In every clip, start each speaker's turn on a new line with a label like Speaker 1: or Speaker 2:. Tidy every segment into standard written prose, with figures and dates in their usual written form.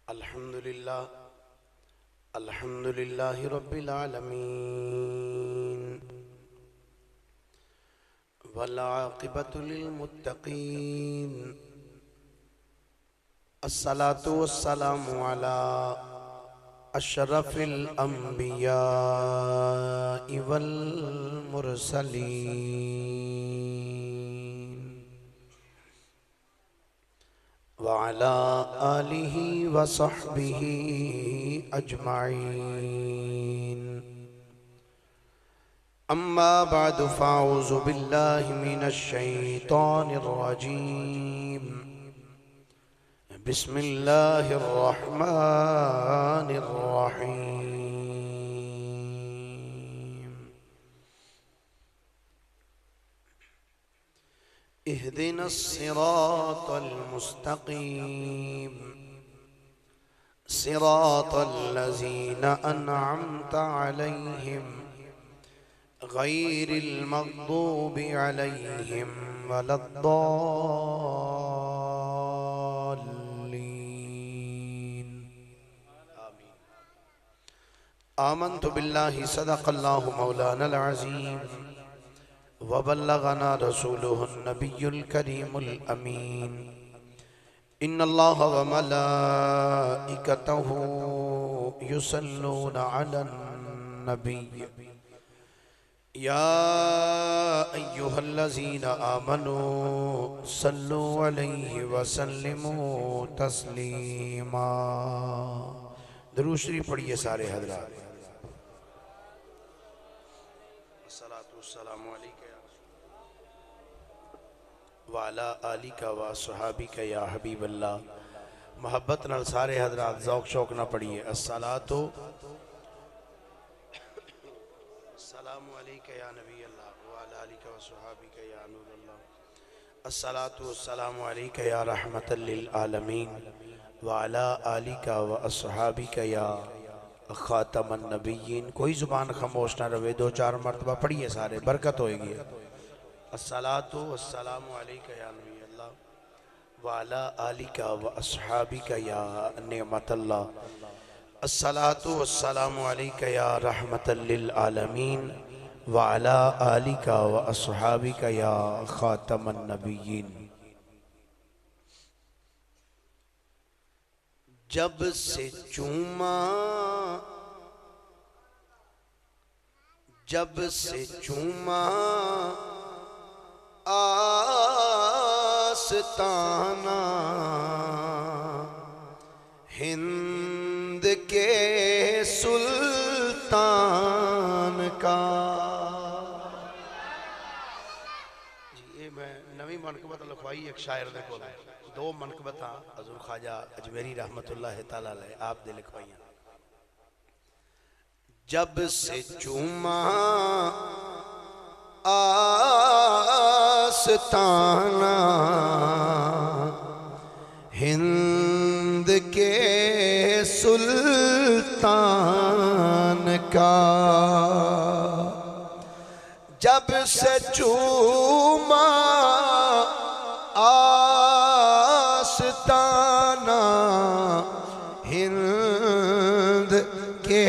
Speaker 1: الحمد لله رب العالمين والعاقبة للمتقين الصلاة والسلام على أشرف الأنبياء والمرسلين وعلى آله وصحبه أجمعين أما بعد فأعوذ بالله من الشيطان الرجيم بسم الله الرحمن الرحيم اهدنا الصراط المستقيم صراط الذين أنعمت عليهم غير المغضوب عليهم ولا الضالين آمنت بالله صدق الله مولانا العظيم وبلغنا رسوله النبي الكريم الأمين إن الله وملائكته يصلون على النبي يا أيها الذين آمنوا صلوا عليه وسلموا تسليما درود شریف پڑھیے سارے حضرات الصلاة والسلام علیکہ وعلا آلک و صحابک یا حبیب اللہ محبت نال سارے حضرات ذوق شوق نہ پڑھیے الصلاة السلام علیکہ یا نبی اللہ وعلا آلک و صحابک یا نور اللہ الصلاة والسلام علیکہ یا رحمت للعالمین وعلا آلک و اصحابک یا خاتم النبیین کوئی زبان خاموش نہ روے دو چار مرتبہ پڑھیے سارے برکت ہوئے گی الصلاة والسلام علیکہ یا نبی اللہ وعلا آلک و اصحابک یا نعمت اللہ الصلاة والسلام علیکہ یا رحمت للعالمین وعلا آلک و اصحابک یا خاتم النبیین جب سے چوما آستانہ ہند کے سلطان کا جی یہ میں نوی منقبت لکھوائی ایک شاعر دے کو دو منقبتاں حضور خواجہ اجمیری رحمت اللہ تعالیٰ علیہ آپ دے لکھوائی ہیں جب سے چوما آستانہ ہند کے سلطان کا جب سے چوما آستانہ ہند کے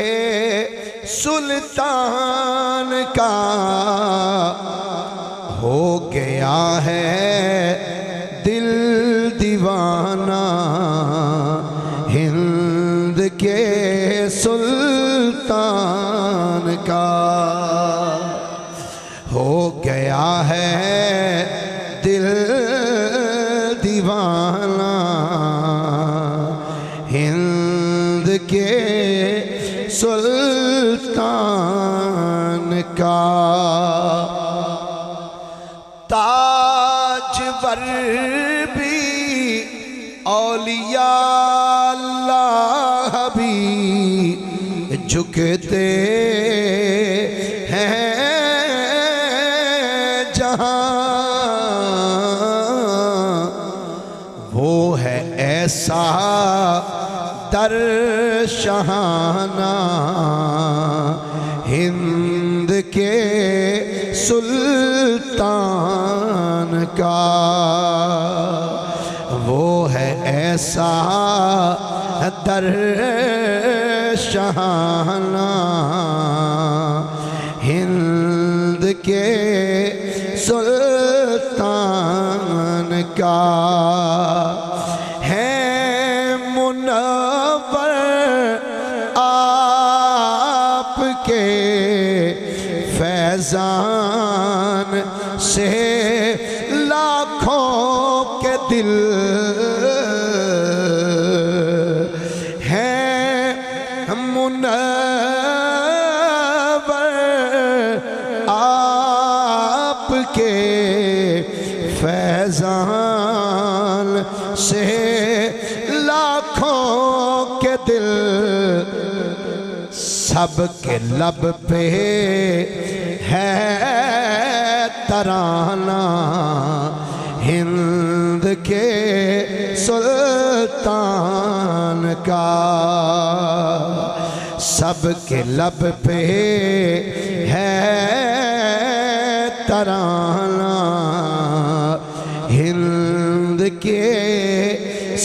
Speaker 1: سلطان کا ہو گیا ہے دل دیوانہ ہند کے سلطان کا ہو گیا ہے دل دیوانہ ہند کے سلطان کا تاجور بھی اولیاء اللہ بھی جھکتے ہیں جہاں وہ ہے ایسا در شہانہ ہند کے سلطان کا وہ ہے ایسا در شہانہ ہند کے سلطان کا ہے منور آپ کے فیضان سے لاکھوں کے دل ہیں منور آپ کے فیضان سے لاکھوں کے دل سب کے لب پہ ہے ترانہ ہند کے سلطان کا سب کے لب پہ ہے ترانہ ہند کے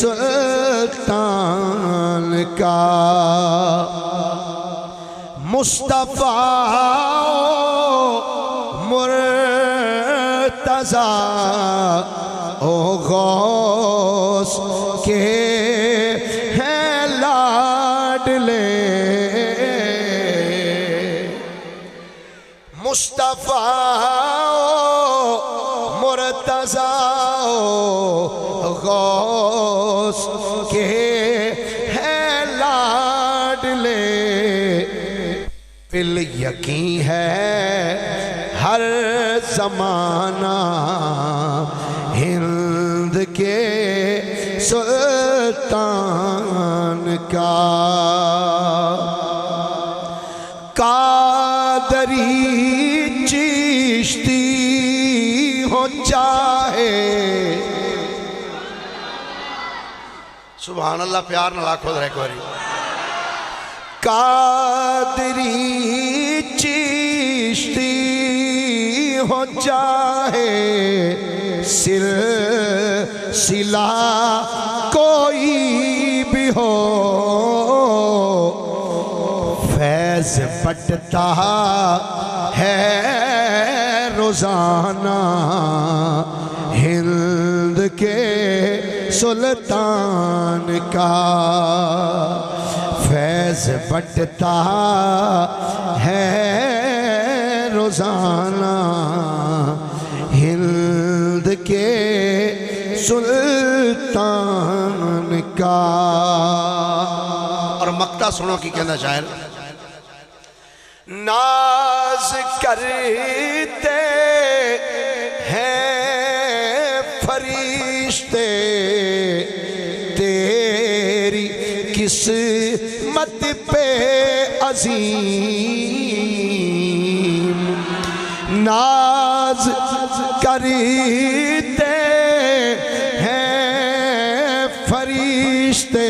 Speaker 1: سلطان کا مصطفیٰ مرتضیٰ او غوث کے ہیں لاڈلے مصطفیٰ مرتضیٰ غوث کے ہیں لاڈلے پل یقین ہے ہر زمانہ ہند کے سلطان کا قادری چشتی ہو چاہے سبحان اللہ پیار نہ لاکھو در ایک باری قادری چشتی ہو چاہے سلسلہ کوئی بھی ہو فیض بٹتا ہے روزانہ ہند کے سلطان کا فیض بٹتا ہے روزانہ ہند کے سلطان کا اور مقطع سنو کی کہنا شاعر ناز کرتے ہیں فرشتے تیری قسمت پہ عظیم ناز کرتے ہیں فرشتے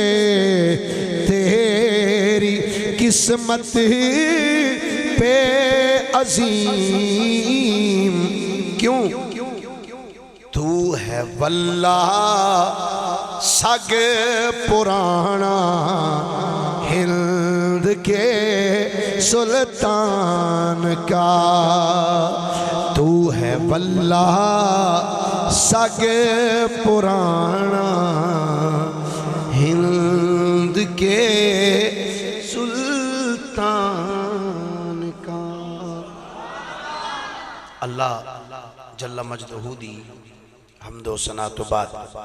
Speaker 1: تیری قسمت پہ عظیم کیوں تو ہے واللہ سگ پرانا ہند کے سلطان کا تو ہے واللہ سگ پرانا ہند کے سلطان کا اللہ جل مجدہ دی حمد و ثنا تو بعد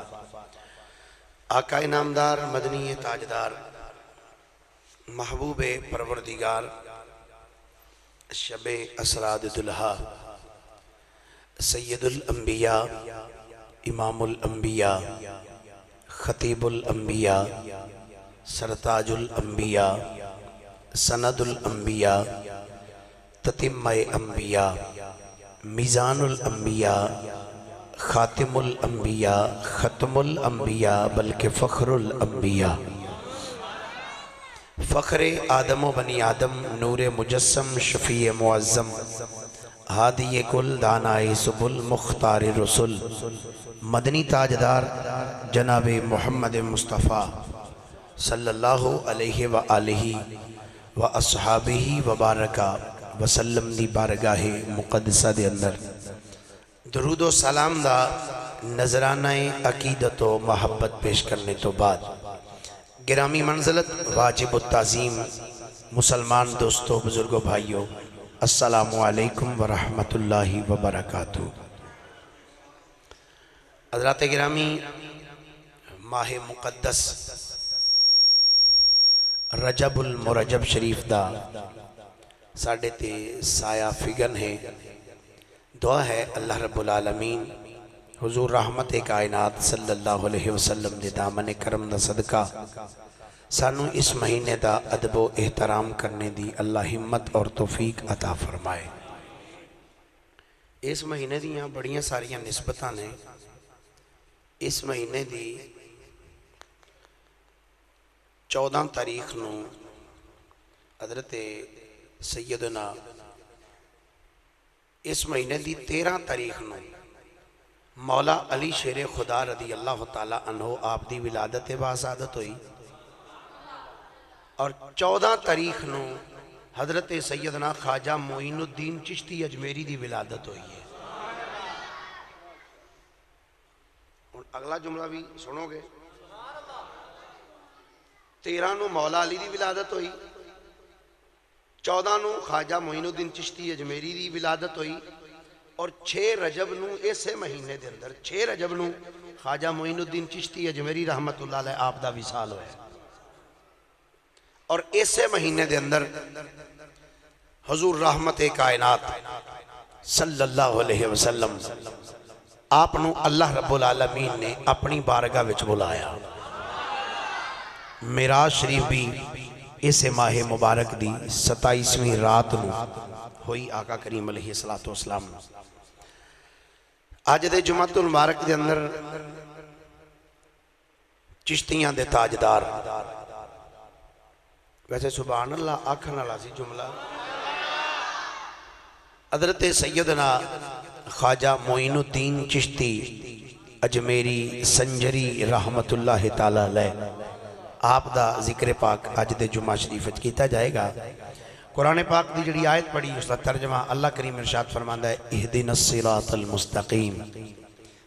Speaker 1: آقا انعامدار مدنی تاجدار محبوب پروردگار شب اسراد دلہا سید الانبیاء امام الانبیاء خطیب الانبیاء سرتاج الانبیاء سند الانبیاء تتمہ انبیاء میزان الانبیاء خاتم الانبیاء ختم الانبیاء بلکہ فخر الانبیاء فخر آدم و بنی آدم نور مجسم شفیع معظم ہادی کل دانائی سبل مختار رسول مدنی تاجدار جناب محمد مصطفیٰ صلی اللہ علیہ وآلہ واصحابہ وبارکہ وسلم دی بارگاہ مقدسہ دے اندر درود و سلام دا نظرانہ عقیدت و محبت پیش کرنے تو بعد گرامی منزلت واجب التعظیم مسلمان دوستو بزرگو بھائیو السلام علیکم ورحمت اللہ وبرکاتہ۔ حضرات گرامی، ماہ مقدس رجب المرجب شریف دا ساڑھے تے سایہ فگن ہے۔ دعا ہے اللہ رب العالمین حضور رحمت کائنات صلی اللہ علیہ وسلم دے دامن کرم دا صدقہ سانو اس مہینے دا ادب و احترام کرنے دی اللہ ہمت اور توفیق عطا فرمائے۔ اس مہینے دی یہاں بڑیاں ساریاں نسبتاں نے۔ اس مہینے دی 14 تاریخ نو حضرت سیدنا، اس مہینے دی 13 تاریخ نو مولا علی شیر خدا رضی اللہ تعالیٰ عنہ آپ دی ولادت باسعادت ہوئی، اور 14 تاریخ نو حضرت سیدنا خواجہ معین الدین چشتی اجمیری دی ولادت ہوئی ہے۔ اگلا جملہ بھی سنو گے۔ 13 نو مولا علی دی ولادت ہوئی، 14 نو خواجہ معین الدین چشتی اجمیری دی ولادت ہوئی، اور 6 رجب نو ایسے مہینے دے اندر 6 رجب نو خواجہ معین الدین چشتی اجمیری رحمت اللہ علیہ آپ دا وصال ہوئے، اور ایسے مہینے دے اندر حضور رحمت کائنات صلی اللہ علیہ وسلم آپ نو اللہ رب العالمین نے اپنی بارگاہ وچ بلایا۔ معراج شریف بھی اس ماہ مبارک دی 27ویں رات نو ہوئی آقا کریم علیہ السلام۔ آج دے جمعۃ المبارک دے اندر چشتیاں دے تاجدار، ویسے سبحان اللہ آکھن والا سی جملہ، حضرت سیدنا خواجہ معین الدین چشتی اجمیری سنجری رحمت اللہ تعالیٰ علیہ آپ دا ذکر پاک آج دے جمعہ شریف کیتا جائے گا۔ قرآن پاک دی جڑی آیت پڑھی اس کا ترجمہ اللہ کریم ارشاد فرماندہ ہے، اہدنا الصراط المستقیم۔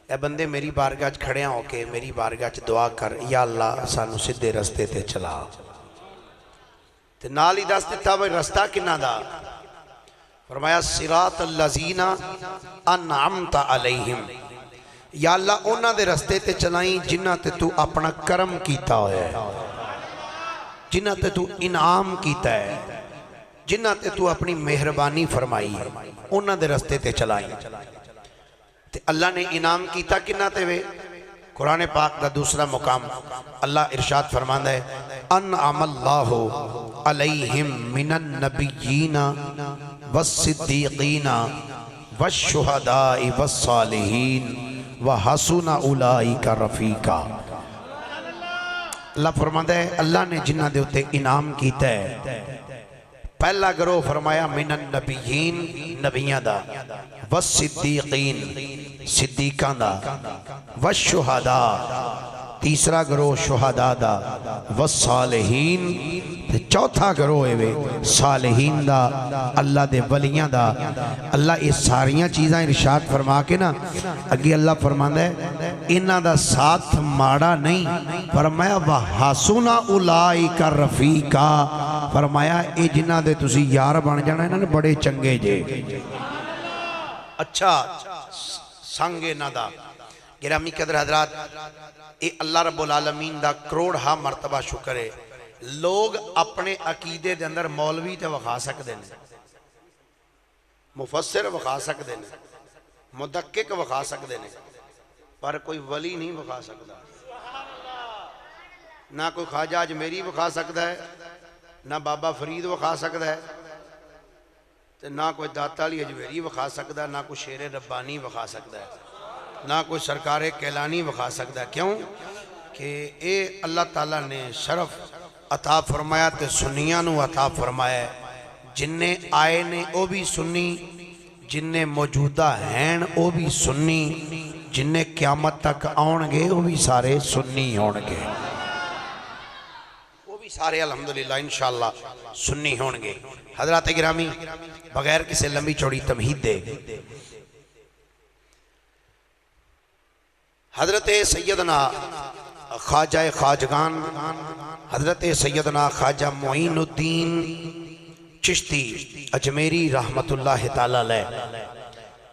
Speaker 1: اے بندے میری بارگاہ کھڑے ہو کے میری بارگاہ دعا کر، یا اللہ سانو سدھے رستے تے چلا۔ تے نال ہی دس دیتا وہ رستہ کنہ دا، فرمایا صراط الذین انعمت علیہم، یا اللہ انہاں دے رستے تے چلائیں جنہاں تے تو اپنا کرم کیتا ہے، جنہاں تے تو انعام کیتا ہے، جنہاں تے تو اپنی مہربانی فرمائی ہے، انہاں دے رستے تے چلائیں۔ تے اللہ نے انعام کیتا کنہ تے وے؟ قرآن پاک دا دوسرا مقام اللہ ارشاد فرماندہ ہے، انعم اللہ علیہم من النبیین والصدیقین والشہداء والصالحین وحسن اولئک رفیقا۔ اللہ فرماندہ ہے اللہ نے جنہ دے اتے انعام کیتا ہے، پہلا گروہ فرمایا من النبیین نبیان دا، والصدیقین صدیقان دا، والشہداء تیسرا گروہ شہداء دا، والصالحین چوتھا گروہ ہے صالحین دا، اللہ دے ولیان دا۔ اللہ اس ساریاں چیزاں ارشاد فرما کے نا اگے اللہ فرماندہ ہے انہاں دا ساتھ ماڑا نہیں، فرمایا وَحَسُنَ أُولَئِكَ رَفِيقًا، فرمایا اے جنہاں دے تسی یار بن جانا انہاں نے بڑے چنگے جے، اچھا سنگے نہ دا۔ گرامی قدر حضرات، اے اللہ رب العالمین دا کروڑ ہاں مرتبہ شکر ہے، لوگ اپنے عقیدے دے اندر مولوی تے وخا سکتے ہیں، مفسر وخا سکتے ہیں، مدقق وخا سکتے ہیں، پر کوئی ولی نہیں وخا سکتا۔ نہ کوئی خواجہ اجمیری وخا سکتا ہے، نہ بابا فرید وخا سکتا ہے، نہ کوئی داتا علی اجمیری وخا سکتا ہے، نہ کوئی شیر ربانی وخا سکتا ہے، نہ کوئی سرکار کیلانی وخا سکتا ہے۔ کیوں کہ اے اللہ تعالیٰ نے شرف عطا فرمایا تے سنیاں نو عطا فرمایا، جننے آئے نے او بھی سنی، جننے موجودہ ہیں او بھی سنی، جننے قیامت تک آن گے وہ بھی سارے سنی ہون گے۔ سارے الحمدللہ انشاءاللہ سنی ہون گے. حضرات گرامی بغیر کسی لمبی چوڑی تمہید دے حضرت سیدنا خواجہ خواجگان حضرت سیدنا خواجہ معین الدین چشتی اجمیری رحمت اللہ تعالی علیہ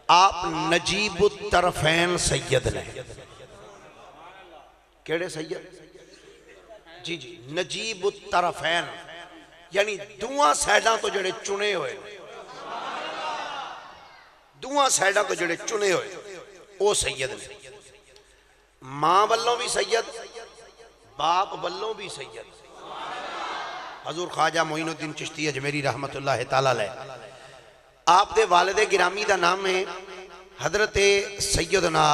Speaker 1: آپ نجیب الطرفین سید نے. کیڑے سید؟ جی جی نجیب الطرفین یعنی دوہاں سیڈاں تو جڑے چنے ہوئے دوہاں سیڈاں تو جڑے چنے ہوئے او سید نے. ماں والوں بھی سید باپ والوں بھی سید. حضور خواجہ معین الدین چشتی اجمیری رحمت اللہ تعالی علیہ آپ دے والد گرامی دا نام ہے حضرت سیدنا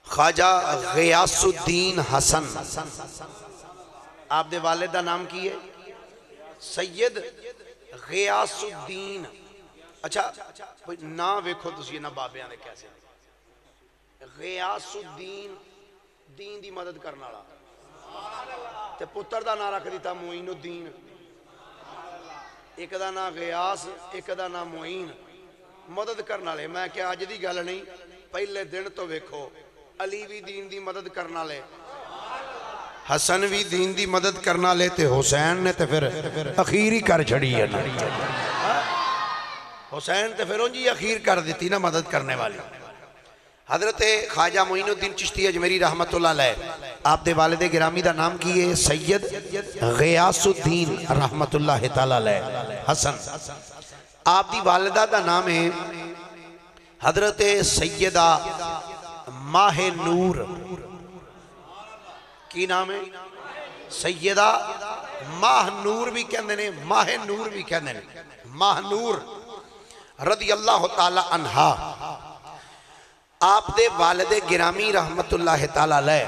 Speaker 1: خواجہ غیاث الدین حسن. آپ دے والد دا نام کی ہے سید غیاث الدین. اچھا نا ویکھو تسی نہ بابیاں نے کیسے غیاث الدین دین دی مدد کرنا تے پتر دا نا رکھ دیتا معین الدین. ایک دا نا غیاث ایک دا نا معین مدد کرنا لے. میں کیا آج دی گل نہیں پہلے دن تو ویکھو علی بھی دین دی مدد کرنا لے حسن بھی دین دی مدد کرنا لے تے حسین نے تے پھر اخیری کر چھڑی ہے نا. حسین تے پھر انجی اخیر کر دیتی نا مدد کرنے والی. حضرت خواجہ معین الدین چشتی اجمیری رحمت اللہ علیہ آپ دے والد گرامی دا نام کی ہے سید غیاث الدین رحمت اللہ تعالی علیہ حسن. آپ دی والدہ دا نام ہے حضرت سیدہ ماہ نور. کی نام ہے؟ سیدہ ماہ نور بھی کہندے نے ماہ نور بھی کہندے نے ماہ نور رضی اللہ تعالی عنہا. آپ دے والد گرامی رحمت اللہ تعالی علیہ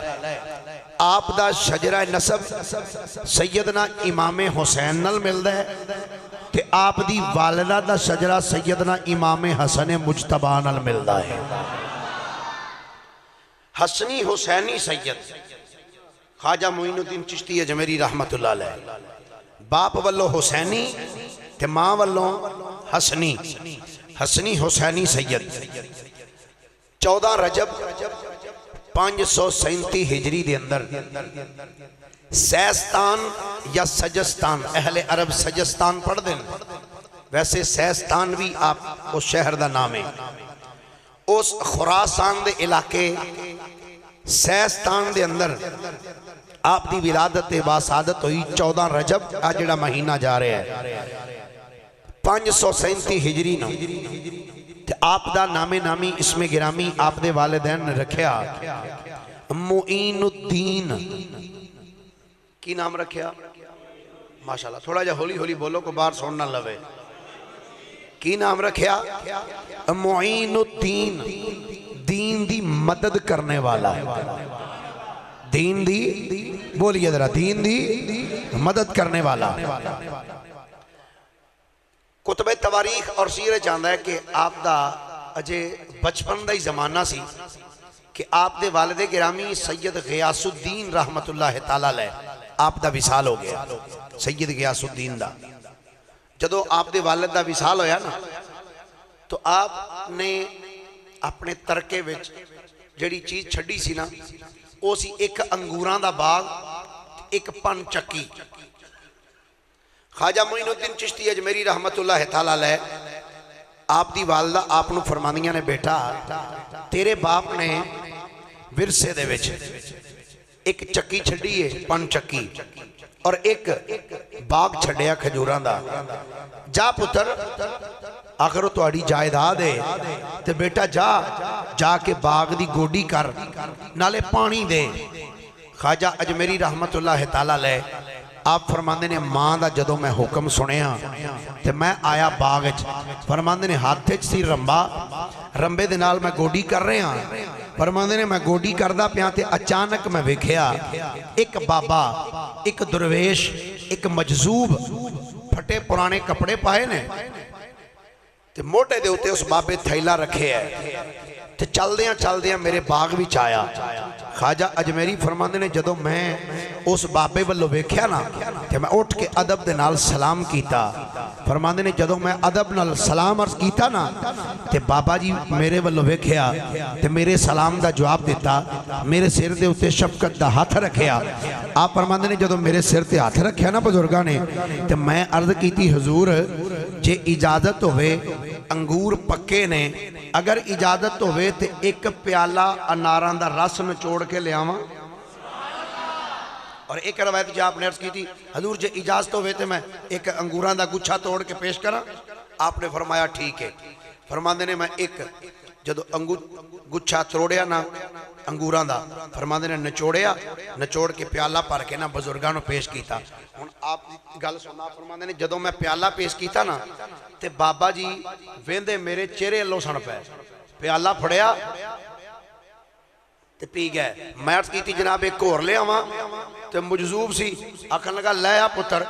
Speaker 1: آپ دا شجرہ نسب سیدنا امام حسین نل ملدا ہے تے آپ دی والدہ دا شجرہ سیدنا امام حسن مجتبی نل ملدا ہے. حسنی حسینی سید خواجہ معین الدین چشتی اجمیری رحمت اللہ علیہ. باپ والو حسینی تے ماں والو حسنی حسنی حسینی سید. 14 رجب 537 ہجری دے اندر سیستان یا سجستان اہل عرب سجستان پڑھ دیں ویسے سیستان بھی آپ اس شہر دا نام ہے. اس خراسان دے علاقے سیستان دے اندر آپ دی ولادت باسعادت ہوئی 14 رجب آجڑا مہینہ جا رہے ہیں 537 ہجری نو. آپ دا نام نامی اسم گرامی آپ دے والدین نے رکھیا معین الدین. کی نام رکھیا؟ ماشاءاللہ تھوڑا جا ہولی ہولی بولو کو بار سننا لوے. کی نام رکھیا؟ معین الدین دین دی مدد کرنے والا ہے. دین دی بولیے ذرا دین دی مدد کرنے والا. کتب تواریخ اور سیرے چاندہ ہے کہ آپ دا اجے بچپن دا ہی زمانہ سی کہ آپ دے والد گرامی سید غیاث الدین رحمت اللہ تعالی علیہ آپ دا وصال ہو گیا. سید غیاث الدین دا جدو آپ دے والد دا وصال ہویا نا تو آپ نے اپنے ترکے وچ جڑی چیز چھڑی سی نا او سی ایک انگوران دا باغ ایک پن چکی. خواجہ معین الدین چشتی اجمیری رحمت اللہ تعالی علیہ آپ دی والدہ آپ نو فرمانیاں نے بیٹا تیرے باپ نے ورثے دے وچ ایک چکی چھڑی ہے پن چکی اور ایک باغ چھڑیا کھجوران دا. جا پتر آخر تو اڑی جائیداد ہے تے بیٹا جا کے باغ دی گوڈی کر نالے پانی دے. خواجہ اجمیری رحمت اللہ تعالی علیہ آپ فرماندے نے ماں دا جدو میں حکم سنیا تے میں آیا باغ فرماندے نے ہاتھ سی رمبا رمبے دے نال میں گوڈی کر رہے ہیں. فرماندے نے میں گوڈی کردہ پیاں تے اچانک میں ویکھیا ایک بابا ایک درویش ایک مجذوب پھٹے پرانے کپڑے پائے نے تے موٹے دے اس بابے تھیلا رکھے ہے تے چل دیاں میرے باغ بھی چایا. خواجہ اجمیری فرماندے نے جدوں میں اس بابے والوں ویکھیا نا کہ میں اٹھ کے ادب دے نال سلام کیتا فرماندے نے جدوں میں ادب نال سلام عرض کیتا نا تے بابا جی میرے والوں ویکھیا تے میرے سلام دا جواب دیتا میرے سر دے اتے شفقت دا ہاتھ رکھیا آپ فرماندے نے جدوں میرے سر تے ہاتھ رکھیا نا بزرگاں نے تے میں عرض کیتی حضور جے اجازت ہوئے انگور پکے نے اگر اجازت ہوئے تے ایک پیالہ اناران دا رس نچوڑ کے لے آواں اور ایک روایت جہاں آپ نے عرض کی تھی حضور جے اجازت ہوئے تے میں ایک انگوران دا گچھا توڑ کے پیش کرا آپ نے فرمایا ٹھیک ہے فرماندے نے میں ایک جدو گچھا توڑیا نا انگوران دا فرماندے نے نچوڑ کے پیالہ پر کے نا بزرگانوں پیش کیتا آپ گل سننا فرماندے نے جدو میں پیالہ پیش کیتا نا تے بابا جی ویندے میرے چہرے اللہ سن پہ پیالہ پھڑیا تے پی گئے میں عرض کی تھی جناب ایک اور لے آواں تے مجذوب سی آکھن لگا لے آ پتر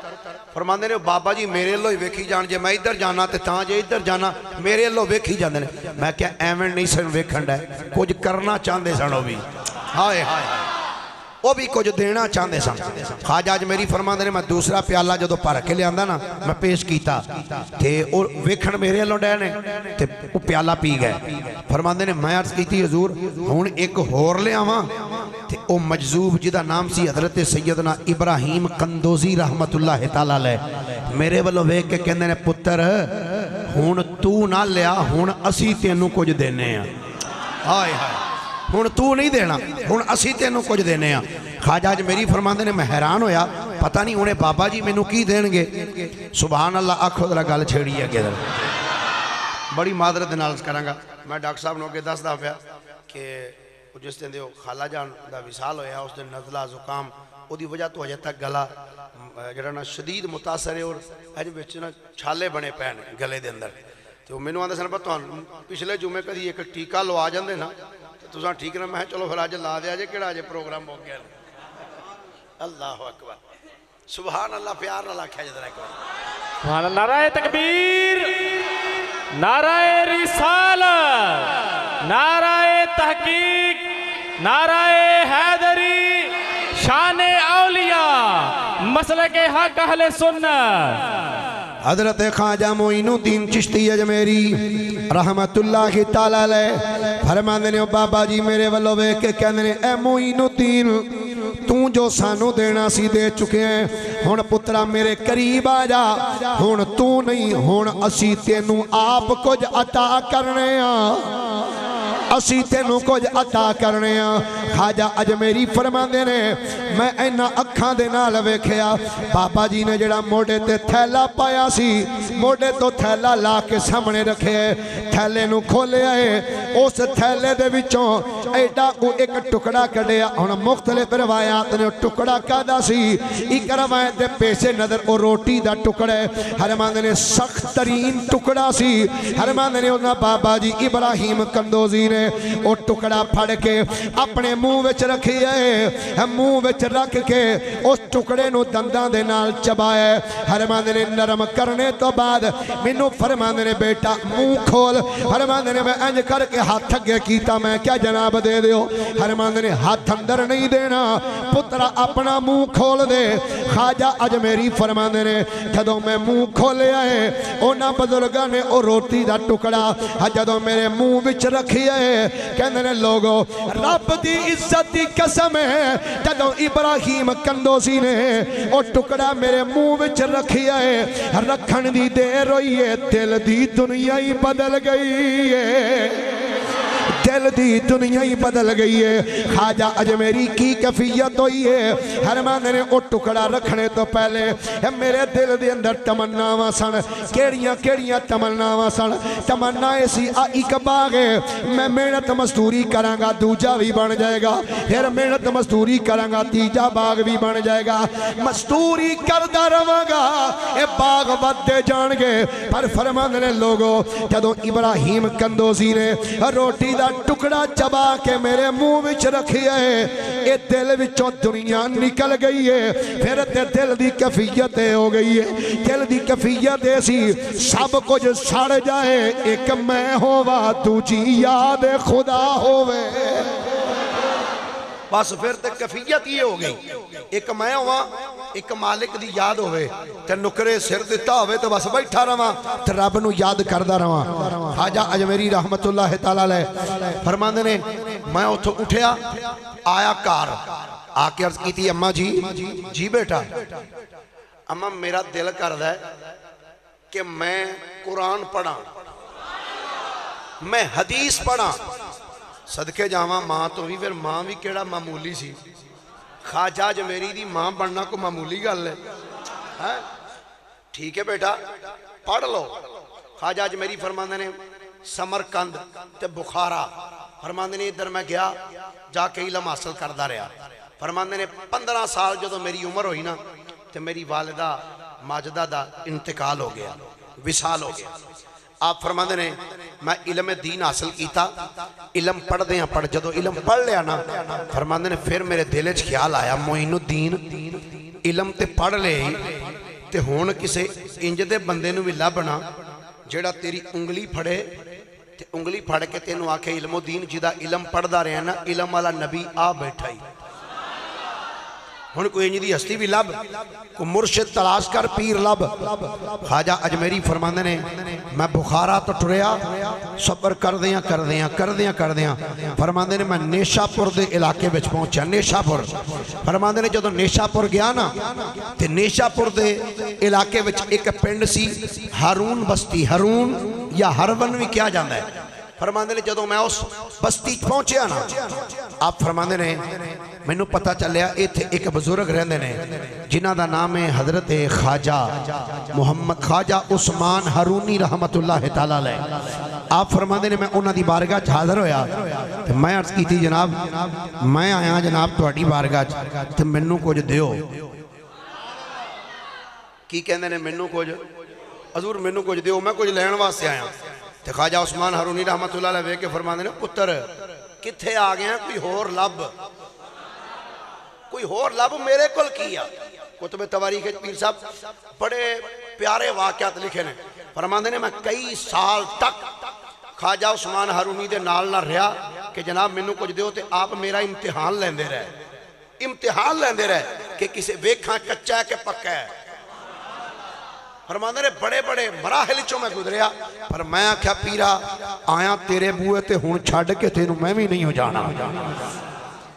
Speaker 1: فرماندے نے بابا جی میرے اللہ ہی ویکھی جان جے میں ادھر جانا تے تاں جے ادھر جانا میرے اللہ ویکھی جاندے نے میں کیا ایویں نہیں سن ویکھن ہے کچھ کرنا چاہندے سن وہ بھی ہائے ہائے وہ بھی کچھ دینا چاہندے سن خواجہ اجمیری فرماندے نے میں دوسرا پیالہ جدو پر کے لے آندا نا میں پیش کیتا تے اور ویکھن میرے اللہ ڈے نے تے وہ پیالہ پی گئے فرماندے نے میں عرض کیتی حضور ہن ایک ہور لے آواں تے او مجذوب جدا نام سی حضرت سیدنا ابراہیم قندوزی رحمت اللہ تعالی علیہ میرے والوں ویکھ کے کہندے نے پتر ہن تو نہ لیا ہن اسی تینوں کچھ دینے ہیں ہائے ہائے ہن تو نہیں دینا ہن اسی تینوں کچھ دینے ہیں خواجہ اجمیری فرماندے نے میں حیران ہویا پتہ نہیں انہیں بابا جی مینوں کی دین گے سبحان اللہ آکھو ذرا گل چھیڑی ہے کہ بڑی معذرت نال عرض کراں گا میں ڈاکٹر صاحب نوں کے دسدا پیا کہ جس دن دیو خالہ جان دا وصال ہویا اس دن نزلہ زکام او دی وجہ تو اجے تک گلا جڑا نا شدید متاثر ہے اور اج وچ نا چھالے بنے پین گلے دے اندر تے مینوں آندے سن پتہ پچھلے جمعے کدی ایک ٹیکا لوا جاندے نا تساں ٹھیک نہ میں چلو پھر اج لا دیا جے کیڑا اج پروگرام ہو گیا اللہ اکبر سبحان اللہ پیار نال آکھیا جے ذرا ایک بار
Speaker 2: سبحان اللہ نعرہ تکبیر نعرہ رسالت نعرہ تحقیق نعرہ حیدری شان اولیاء مسلک حق اہل سنت
Speaker 1: حضرت خواجہ معین الدین چشتی اجمیری رحمت اللہ تعالی علیہ فرماندے نے بابا جی میرے والوں ویکھ کے کہندے نے اے معین الدین تو جو سانو دینا سی دے چکے ہیں ہن پترا میرے قریب آ جا ہن تو نہیں ہن اسی تینوں آپ کچھ عطا کرنے اسی تینوں کچھ عطا کرنے خواجہ اجمیری فرماندے نے میں اینا اکھاں دے نال ویکھیا بابا جی نے جڑا موڑے تے تھیلا پایا سی موڑے تو تھیلا لا کے سامنے رکھے تھیلے نو کھولے آئے اس تھیلے دے وچوں ایڈا کو ایک ٹکڑا کڈیا ہن مختلف روایات نے ٹکڑا کادا سی ایک روایت دے پیسے نظر او روٹی دا ٹکڑے فرماندے نے سخت ترین ٹکڑا سی فرماندے نے انہاں بابا جی ابراہیم قندوزی نے او ٹکڑا پھڑ کے اپنے منہ وچ رکھی ہے منہ وچ رکھ کے اس ٹکڑے نو دنداں دے نال چبائے فرماندے نے نرم کرنے تو بعد مینوں فرماندے نے بیٹا منہ کھول فرماندے نے میں انج کر کے ہاتھ اگے کیتا میں کیا جناب دے دیو فرماندے نے ہاتھ اندر نہیں دینا پترا اپنا منہ کھول دے خواجہ اجمیری فرماندے نے جدوں میں منہ کھولے آئے انہاں بزرگاں نے او روٹی دا ٹکڑا جدوں میرے منہ وچ رکھی ہے کہندے نے لوگو رب دی عزت دی قسم ہے جدوں ابراہیم قندوزی نے او ٹکڑا میرے منہ وچ رکھیا ہے رکھن دی دیر ہوئی ہے دل دی دنیا ہی بدل گئی ہے دل دی دنیا ہی بدل گئی ہے خواجہ اجمیری کی کیفیت ہوئی ہے فرماندے نے او ٹکڑا رکھنے تو پہلے میرے دل دے اندر تمناواں سن کیڑیاں تمناواں سن تمنا ایسی ایک باغ ہے میں محنت مزدوری کراں گا دوجا بھی بن جائے گا پھر محنت مزدوری کراں گا تیجا باغ بھی بن جائے گا مزدوری کردا رہاں گا اے باغ ودے جان گے پر فرماندے نے لوگو جدوں ابراہیم قندوزی نے روٹی دا ٹکڑا چبا کے میرے منہ وچ رکھیا ہے اے دل وچوں دنیا نکل گئی ہے پھر تے دل دی کیفیت ہو گئی ہے دل دی کیفیت ایسی سب کچھ سڑ جائے ایک میں ہوا دوجی یاد خدا ہووے بس پھر تے کفیت یہ ہو گئی، ایک میں ہوا ایک مالک دی یاد ہوئے تے نکرے سر دیتا ہوئے تو بس بیٹھا رہا تے رب نو یاد کردہ رہا۔ خواجہ اجمیری رحمت اللہ تعالیٰ علیہ فرماندے نے میں اتھو اٹھیا آیا کار آ کے عرض کی تھی اماں جی بیٹا اماں میرا دل کردہ ہے کہ میں قرآن پڑھا میں حدیث پڑھا صدقے جاواں ماں تو بھی پھر ماں بھی کیڑا معمولی سی خواجہ اجمیری دی ماں بننا کو معمولی گل ہے ٹھیک ہے بیٹا پڑھ لو۔ خواجہ اجمیری فرماندے نے سمرقند تے بخارا فرماندے نے ادھر میں گیا جا کے علم حاصل کردہ رہا۔ فرماندے نے 15 سال جدو میری عمر ہوئی نا تے میری والدہ ماجدہ دا انتقال ہو گیا وصال ہو گیا۔ آپ فرماندے نے میں علم دین حاصل کیتا علم پڑھ دیاں پڑھ جدو علم پڑھ لیا نا فرماندے نے پھر میرے دلچ خیال آیا معین الدین علم تے پڑھ لے تے ہون کسے انج دے بندے نو بھی لبنا جیڑا تیری انگلی پھڑے تے انگلی پھڑ کے تینو آکھے علم و دین جدا علم پڑھ دا رہے نا علم والا نبی آ بیٹھا ہی ہن کوئی انج دی ہستی بھی لب کو مرشد تلاش کر پیر لب۔ خواجہ اجمیری فرماندے نے میں بخارا تو ٹریا صبر کر دیاں فرماندے نے میں نیشا پور دے علاقے بچ پہنچا نیشا پور فرماندے نے جدو نیشا پور گیا نا تے نیشا پور دے علاقے بچ ایک پنڈ سی ہارون بستی ہارون یا ہرون بھی کیا جاندہ ہے۔ فرماندے نے جدو میں اس بستی پہنچیا نا آپ فرماندے نے میں نو پتہ چلیا ایک بزرگ رہندے نے جنہ دا نام ہے حضرت خواجہ محمد خواجہ عثمان ہارونی رحمت اللہ تعالیٰ علیہ۔ آپ فرماندے نے میں انہاں دی بارگاہ حاضر ہویا میں عرض کی تھی جناب میں آیا جناب تہاڈی بارگاہ تے مینوں کچھ دیو کی کہندے نے مینوں کچھ حضور مینوں کچھ دیو میں کچھ لین واسطے آیا تے خواجہ عثمان ہارونی رحمت اللہ علیہ ویکھ کے فرماندے نے پتر کتھے آ گئے ہیں کوئی ہور لب میرے کل کیا کتب تواریخ پیر صاحب بڑے پیارے واقعات لکھے نے فرماندے نے میں کئی سال تک خواجہ عثمان ہارونی دے نال نہ رہا کہ جناب مینوں کچھ دیو تے آپ میرا امتحان لیندے رہے کہ کسے ویکھاں کچا ہے کہ پکا ہے۔ فرماندے نے بڑے بڑے مراحل چوں میں گزریا پر میں آکھیا پیرا آیا تیرے بوئے تے ہون چھڑ کے تینوں میں بھی نہیں ہو جانا۔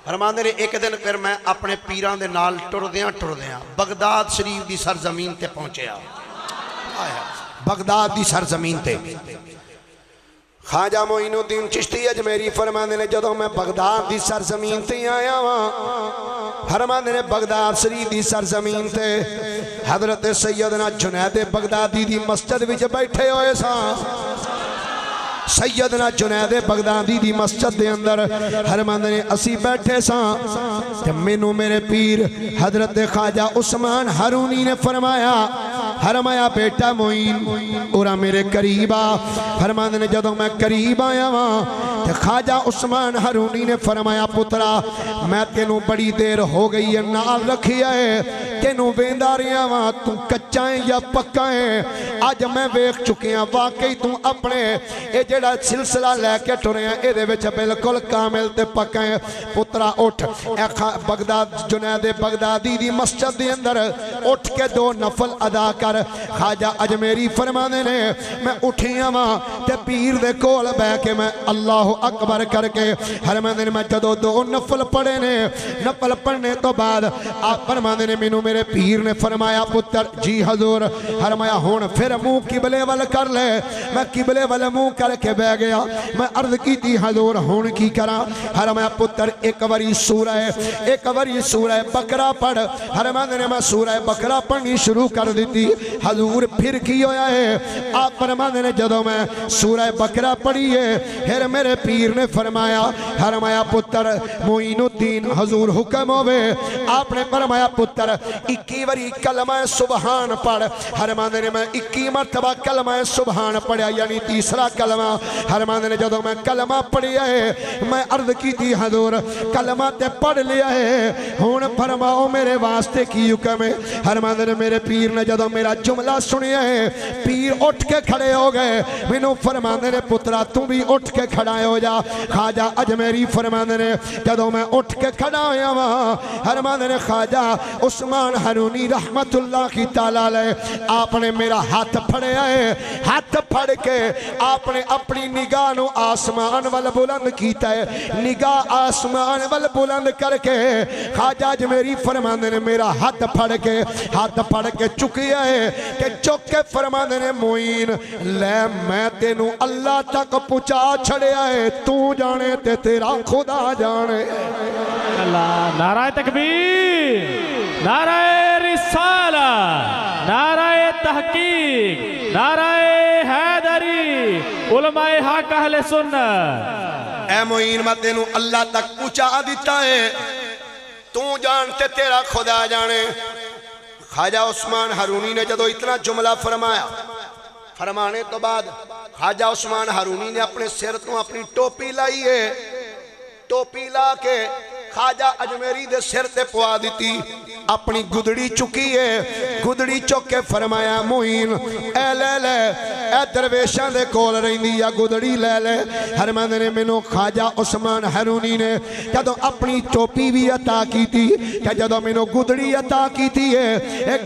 Speaker 1: فرماندے نے ایک دن پھر میں اپنے پیران دے نال ٹردیاں بغداد شریف دی سرزمین تے پہنچیا بغداد دی سرزمین تے خواجہ معین الدین چشتی اجمیری فرماندے نے جدوں میں بغداد دی سرزمین تے آیا ہاں فرماندے نے بغداد شریف دی سرزمین تے حضرت سیدنا جنید بغدادی دی مسجد وچ بیٹھے ہوئے ساں سیدنا جنید بغدادی دی مسجد دے اندر فرماندے نے اسی بیٹھے ساں تے مینوں میرے پیر حضرت خواجہ عثمان ہارونی نے فرمایا بیٹا معین اورا میرے قریب آ۔ فرماندے نے جدوں میں قریب آیا ہاں تے خواجہ عثمان ہارونی نے فرمایا پترا میں تینوں بڑی دیر ہو گئی ہے نال رکھیا ہے تینوں ویندا رہیا ہاں تو کچا ہے یا پکا ہے اج میں ویکھ چکیا واقعی تو اپنے اے جڑا سلسلہ لے کے ٹریا اے دے وچ بالکل کامل تے پکا ہے پترا اٹھ بغداد جنید بغدادی دی مسجد دے اندر اٹھ کے 2 نفل ادا کر۔ خواجہ اجمیری فرماندے نے میں اٹھیا ہاں تے پیر دے کول بیٹھ کے میں اللہ اکبر کر کے فرماندے نے میں جدوں 2 نفل پڑھے نے نفل پڑھنے تو بعد آپ فرماندے نے مینوں میرے پیر نے فرمایا پتر جی حضور فرمایا ہن پھر منہ قبلے ول کر لے میں قبلے ول منہ کر کے بیٹھ گیا میں عرض کی تھی حضور ہن کی کراں فرمایا پتر ایک واری سورہ بقرہ پڑھ فرماندے نے میں سورہ بقرہ پڑھنی شروع کر دیتی حضور پھر کی ہویا ہے آپ فرماندے نے جدوں میں سورہ بقرہ پڑھی ہے پھر میرے پیر نے فرمایا پتر معین الدین حضور حکم ہوئے آپ نے فرمایا پتر 21 واری کلمہ سبحان پڑھ فرماندے نے میں 21 مرتبہ کلمہ سبحان پڑھیا یعنی تیسرا کلمہ فرماندے نے جدوں میں کلمہ پڑھیا ہے میں عرض کی تھی حضور کلمہ تے پڑھ لیا ہے ہن فرماؤ میرے واسطے کی حکم ہے فرماندے نے میرے پیر نے جدوں میرا جملہ سنیا ہے پیر اٹھ کے کھڑے ہو گئے مینوں فرماندے نے پترا تو بھی اٹھ کے کھڑا
Speaker 3: ہو جا خواجہ اجمیری فرماندے نے جدوں میں اٹھ کے کھڑا ہویا وا فرماندے نے خواجہ عثمان ہرونی رحمت اللہ کی تعالی علیہ آپ نے میرا ہاتھ پھڑیا ہے ہاتھ پھڑ کے آپ نے اپنی نگاہ نو آسمان وال بلند کیتا ہے نگاہ آسمان وال بلند کر کے خواجہ اجمیری فرماندے نے میرا ہاتھ پھڑ کے چکیا ہے کہ چک کے فرماندے نے معین لے میں تینو اللہ تک پہنچا چھڑیا ہے تو جانے تے تیرا خدا جانے
Speaker 2: اللہ نعرہ تکبیر نعرہ رسالہ نعرہ تحقیق نعرہ حیدری علماء حق اہل سنت
Speaker 3: اے معین میں تینو اللہ تک پہنچا دیتا ہے تو جانتے تیرا خدا جانے خواجہ عثمان ہرونی نے جدو اتنا جملہ فرمایا فرمانے تو بعد خواجہ عثمان ہرونی نے اپنے سر تو اپنی ٹوپی لائی ہے ٹوپی لا کے خواجہ اجمیری دے سر تے پوا دیتی اپنی گدڑی چکی ہے گدڑی چک کے فرمایا معین اے لے لے اے درویشاں دے کول رہندی یا گدڑی لے لے فرماندے نے مینوں خواجہ عثمان ہرونی نے جدوں اپنی ٹوپی بھی عطا کیتی کہ جدوں مینوں گدڑی عطا کیتی ہے اے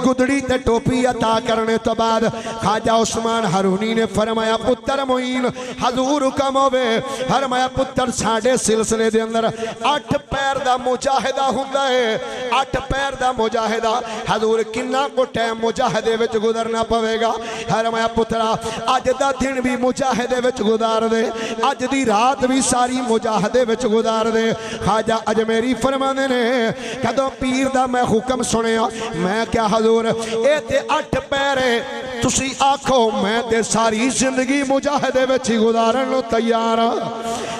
Speaker 3: گدڑی تے ٹوپی عطا کرنے تو بعد خواجہ عثمان ہرونی نے فرمایا پتر معین حضور حکم ہوے فرمایا پتر ساڈے سلسلے دے اندر 8 پیر دا مجاہدہ ہوندا ہے 8 پیر دا مجاہدہ حضور کنا کو ٹائم مجاہدے وچ گزرنا پوے گا فرمایا پترا اج دا دن بھی مجاہدے وچ گزار دے اج دی رات بھی ساری مجاہدے وچ گزار دے خواجہ اجمیری فرماندے نے کدوں پیر دا میں حکم سنیا میں کیا حضور اے تے 8 پیر ہے تسی آکھو میں تے ساری زندگی مجاہدے وچ گزارن نو تیار ہاں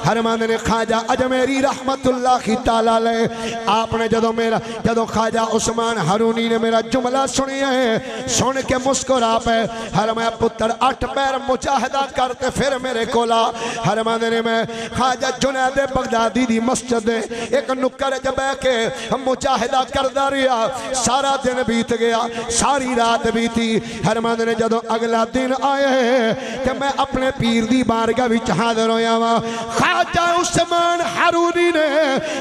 Speaker 3: فرماندے نے خواجہ اجمیری رحمت اللہ کی تعالی علیہ آپ نے جدو خواجہ عثمان ہرونی نے میرا جملہ سنیا ہے سن کے مسکرا پہ فرمایا پتر 8 پیر مجاہدہ کرتے پھر میرے کولا فرماندے نے میں خواجہ جنید بغدادی دی مسجد دے ایک نکر جبے کے مجاہدہ کردہ رہا سارا دن بیت گیا ساری رات بیتی فرماندے نے جدو اگلا دن آئے ہیں کہ میں اپنے پیر دی بارگاہ وچ حاضر ہویا ہوا خواجہ عثمان ہرونی نے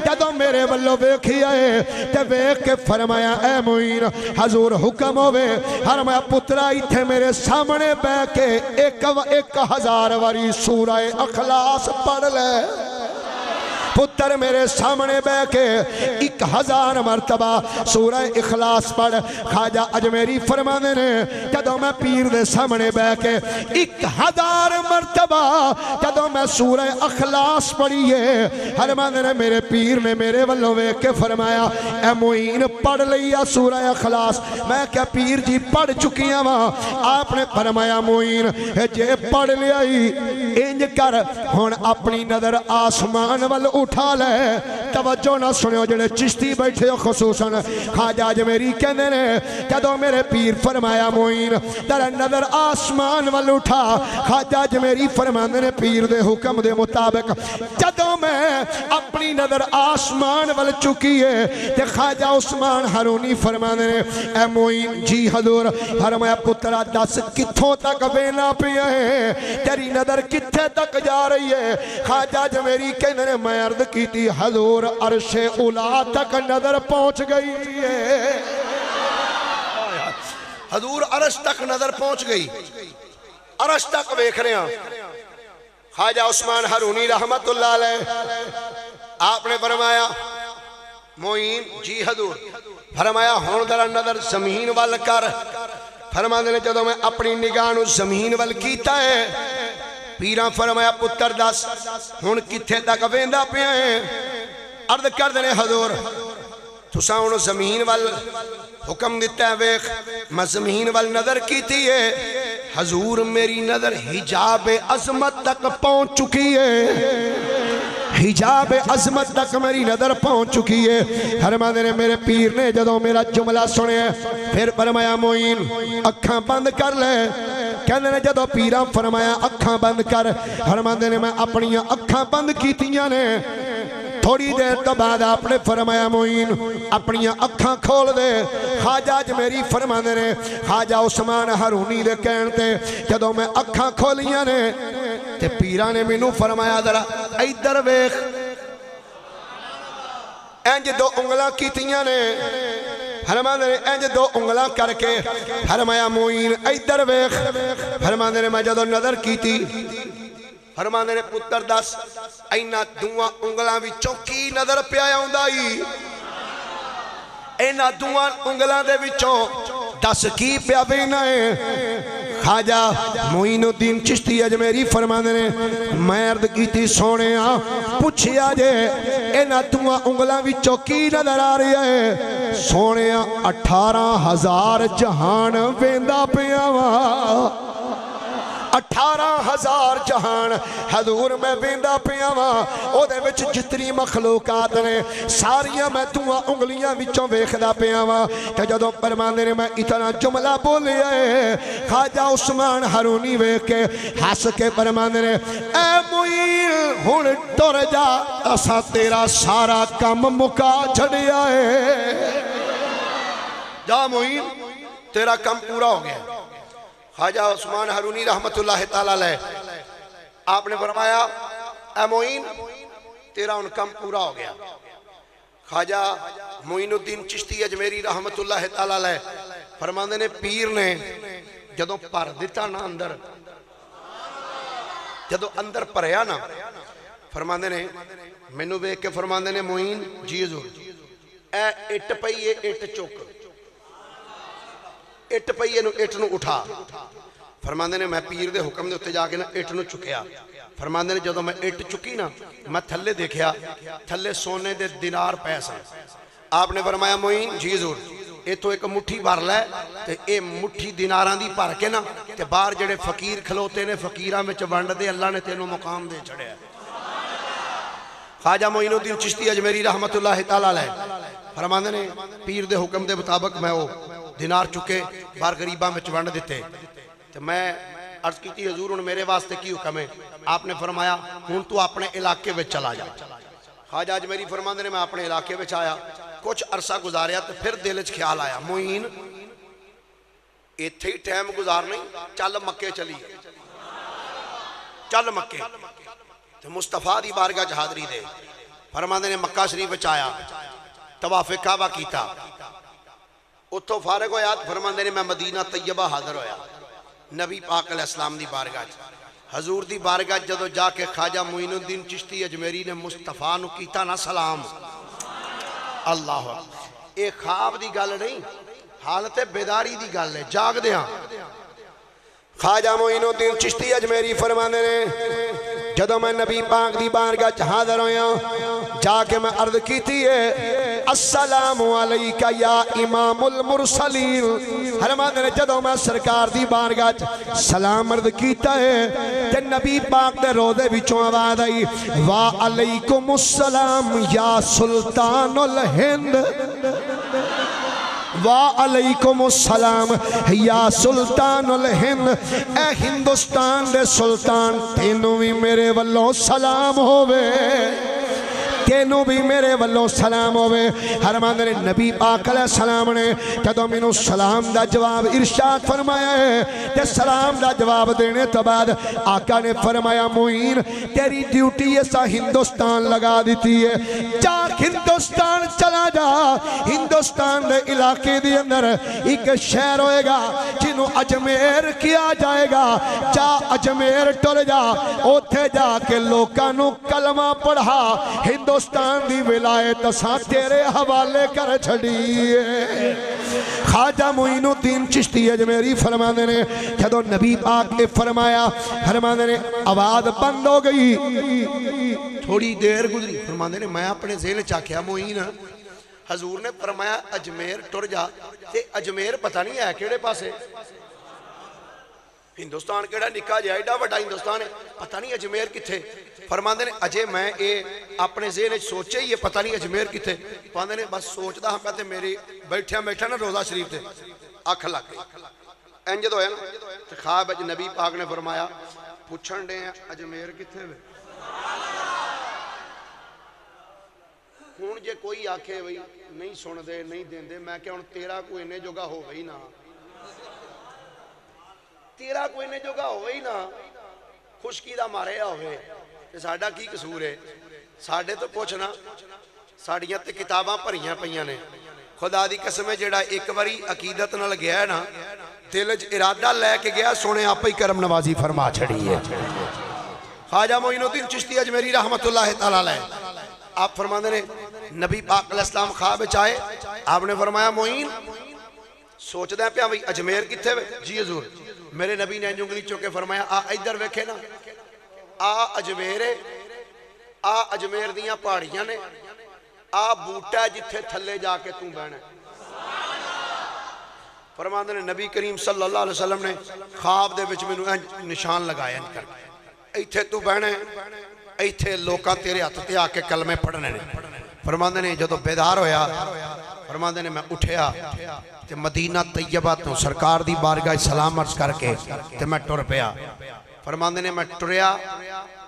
Speaker 3: جدو میرے والو ویکھی آئے تے ویکھ کے فرمایا اے معین حضور حکم ہوئے فرمایا پترا ایتھے میرے سامنے بے کے 1000 واری سورہ اخلاص پڑھ لے پتر میرے سامنے بے کے 1000 مرتبہ سورہ اخلاص پڑھ خواجہ اجمیری فرمانے نے جدو میں پیر دے سامنے بے کے 1000 مرتبہ جدو میں سورہ اخلاص پڑھیے فرمانے نے میرے پیر نے میرے والوں ویکھ کے فرمایا اے معین پڑھ لیا سورہ اخلاص میں کیا پیر جی پڑھ چکیاں وہاں آپ نے فرمایا معین جے پڑھ لیا ہی انج کر ہن اپنی نظر آسمان وال اٹھا لے توجہ نہ سنو جڑے چشتی بیٹھے ہو خصوصاً خواجہ اجمیری کہنے نے جدو میرے پیر فرمایا معین تیرا نظر آسمان وال اٹھا خواجہ اجمیری فرمانے نے پیر دے حکم دے مطابق جدو میں اپنی نظر آسمان وال چکی ہے تے خواجہ عثمان ہرونی فرمانے نے اے معین جی حضور فرمایا پترا دس کتھوں تک وینا پیا ہے تیری نظر کتھے تک جا رہی ہے خواجہ اجمیری کہنے نے میں عرض کی تھی حضور عرش اولا تک نظر پہنچ گئی ہے حضور عرش تک نظر پہنچ گئی عرش تک ویکھ رہے ہیں خواجہ عثمان ہرونی رحمت اللہ علیہ آپ نے فرمایا معین جی حضور فرمایا ہون ذرا نظر زمین وال کر فرمانے نے جدو میں اپنی نگاہ نو زمین وال کیتا ہے پیراں فرمایا پتر دس ہن کتھے تک ویندا پیا ہے عرض کر دینے حضور تساں ہن زمین وال حکم دیتا ہے ویکھ میں زمین وال نظر کیتی ہے حضور میری نظر حجاب عظمت تک پہنچ چکی ہے حجاب عظمت تک میری نظر پہنچ چکی ہے فرمانے نے میرے پیر نے جدو میرا جملہ سنے پھر فرمایا معین اکھاں بند کر لے کہنے نے جدو پیراں فرمایا اکھاں بند کر فرمانے نے میں اپنی اکھاں بند کیتیاں نے تھوڑی دیر تو بعد آپ نے فرمایا معین اپنی اکھاں کھول دے خواجہ اجمیری فرمانے نے خواجہ عثمان ہرونی دے کہنے تے جدو میں اکھاں کھولیاں نے تے پیران نے مینوں فرمایا ذرا ادھر ویکھ انج دو انگلاں کیتیاں نے فرماندے نے انج دو انگلاں کر کے فرمایا معین ادھر ویکھ فرماندے نے میں جدوں نظر کیتی فرماندے نے پتر دس اینا دوواں انگلاں وچوں کی نظر پیا آوندا ای اینا دوواں انگلاں دے وچوں دس کی پیا وینا ہے خواجہ معین الدین چشتی اجمیری فرماندے نے میں عرض کیتی سونیا پوچھیا جے اینا دوواں انگلاں وچوں کی نظر آ رہی ہے سونیا 18,000 جہان ویندا پیا وا 18,000 جہان حضور میں ویندا پیا وا او دے وچ جتنی مخلوقات نے ساریاں میں دوواں انگلیاں وچوں ویکھدا پیا وا تے جدوں فرماندے نے میں اتنا جملہ بولیا ہے خواجہ عثمان ہارونی ویکھ کے ہس کے فرماندے نے اے معین ہن ٹر جا اساں تیرا سارا کم مکا چھڈیا ہے جا معین تیرا کم پورا ہو گیا خواجہ عثمان ہارونی رحمت اللہ تعالیٰ علیہ آپ نے فرمایا اے معین تیرا ان کم پورا ہو گیا خواجہ معین الدین چشتی اجمیری رحمت اللہ تعالیٰ علیہ فرماندے نے پیر نے جدوں پر دیتا نا اندر جدوں اندر پریا نا فرماندے نے مینوں ویکھ کے فرماندے نے معین جی حضور اے اٹ پئی اٹ چک اٹ پئیے نو اٹ نو اٹھا فرماندے نے میں پیر دے حکم دے اتے جا کے نا اٹ نو چکیا فرماندے نے جدوں میں اٹ چکی نا میں تھلے دیکھیا تھلے سونے دے دینار پیسہ آپ نے فرمایا معین جی حضور اے تو ایک مٹھی بھر لے تے اے مٹھی دیناراں دی بھر کے نا تے باہر جڑے فقیر کھلوتے نے فقیراں وچ ونڈ دے اللہ نے تینوں مقام دے چھڑیا خواجہ معین الدین چشتی اجمیری رحمت اللہ تعالیٰ علیہ فرماندے نے پیر دے حکم دے مطابق میں وہ دینار چکے بار غریباں میں ونڈ دیتے تو میں عرض کی تھی حضور ان میرے واسطے کی حکم ہے آپ نے فرمایا ہن تو اپنے علاقے میں چلا جا خواجہ اجمیری فرماندے نے میں اپنے علاقے میں آیا کچھ عرصہ گزاریا تو پھر دل وچ خیال آیا معین ایتھے ہی ٹائم گزار نہیں چل مکے چلی چل مکے تو مصطفیٰ دی بارگاہ حاضری دے فرماندے نے مکہ شریف وچ آیا طواف کعبہ کیتا اتھو فارغ ہویا فرماندے نے میں مدینہ طیبہ حاضر ہویا نبی پاک علیہ السلام دی بارگاہ حضور دی بارگاہ جدو جا کے خواجہ معین الدین چشتی اجمیری نے مصطفیٰ نو کیتا نا سلام اللہ ایک خواب دی گل نہیں حالت بیداری دی گل ہے جاگ دیاں خواجہ معین الدین چشتی اجمیری فرماندے نے جدو میں نبی پاک دی بارگاہ حاضر ہویا جا کے میں عرض کیتی ہے السلام علیکہ یا امام المرسلین فرماندے نے جدو میں سرکار دی بارگاہ سلام عرض کیتا ہے تے نبی پاک دے روضے وچوں آواز آئی وعلیکم السلام یا سلطان الہند وعلیکم السلام یا سلطان الہند اے ہندوستان دے سلطان تینوں بھی میرے والوں سلام ہوئے تینوں بھی میرے والوں سلام ہوئے فرماندے نے نبی پاک علیہ السلام نے جدوں مینوں سلام دا جواب ارشاد فرمایا ہے تے سلام دا جواب دینے تو بعد آقا نے فرمایا معین تیری ڈیوٹی ایسا ہندوستان لگا دیتی ہے جا ہندوستان چلا جا ہندوستان دے علاقے دی اندر ایک شہر ہوئے گا جنہوں اجمیر کیا جائے گا جا اجمیر ٹر جا اوتھے جا کے لوکانوں کلمہ پڑھا ہندوستان دی ولایت اساں تیرے حوالے کر چھڑیے خواجہ معین الدین چشتی اجمیری فرماندے نے جدو نبی پاک نے فرمایا فرماندے نے آواز بند ہو گئی تھوڑی دیر گزری فرماندے نے میں اپنے ذہن چاکیا معین حضور نے فرمایا اجمیر ٹر جا تے اجمیر پتہ نہیں ہے کیڑے پاسے ہندوستان کیڑا نکا جائے ایڈا بڑا ہندوستان ہے پتہ نہیں اجمیر کتھے فرماندے نے اجے میں اپنے ذہن سوچے ہی پتہ نہیں اجمیر کتھے فرماندے نے بس سوچدا ہاں تے میری بیٹھا نا روزہ شریف تے اکھ لگ گئی انج تو ہے نا تے خواب وچ نبی پاک نے فرمایا پوچھن دے اجمیر کتھے وے ہن جے کوئی آکھے بھئی نہیں سن دے نہیں دیندے میں کہ ہن تیرا کوئی نے جوگا ہو گئی نا تیرا کوئی نے جوگا ہوئے ہی نا خشکی دا ماریا ہوئے کہ ساڑھا کی قصور ہے ساڑھے تو پوچھنا ساڑھیاں تے کتاباں پڑھیاں پہیاں نے خدا دی قسم ہے جڑا ایک باری عقیدت نہ گیا ہے نا دلج ارادہ لے کے گیا سونے آپ ہی کرم نوازی فرما چھڑی ہے خواجہ معین الدین چشتی اجمیری رحمت اللہ تعالیٰ علیہ آپ فرمانے نے نبی پاک علیہ السلام خواب چاہے آپ نے فرمایا معین سوچ دیں پہ بھئی اجمیر کتھے ہوئے جی حضور میرے نبی نے انجنگلی چوکے فرمایا ادھر ویکھے نا اجمیر دیاں پہاڑیاں نے بوٹا ہے جتھے تھلے جا کے توں بہنا فرماندے نے نبی کریم صلی اللہ علیہ وسلم نے خواب دے وچ مینوں نشان لگایا ان کر ایتھے تو بہنا ایتھے لوکاں تیرے ہاتھ تے آ کے کلمے پڑھنے نے فرماندے نے جدوں بیدار ہویا فرماندے نے میں اٹھیا تے مدینہ طیبہ تو سرکار دی بارگاہ سلام عرض کر کے تے میں ٹر پیا فرماندے نے میں ٹریا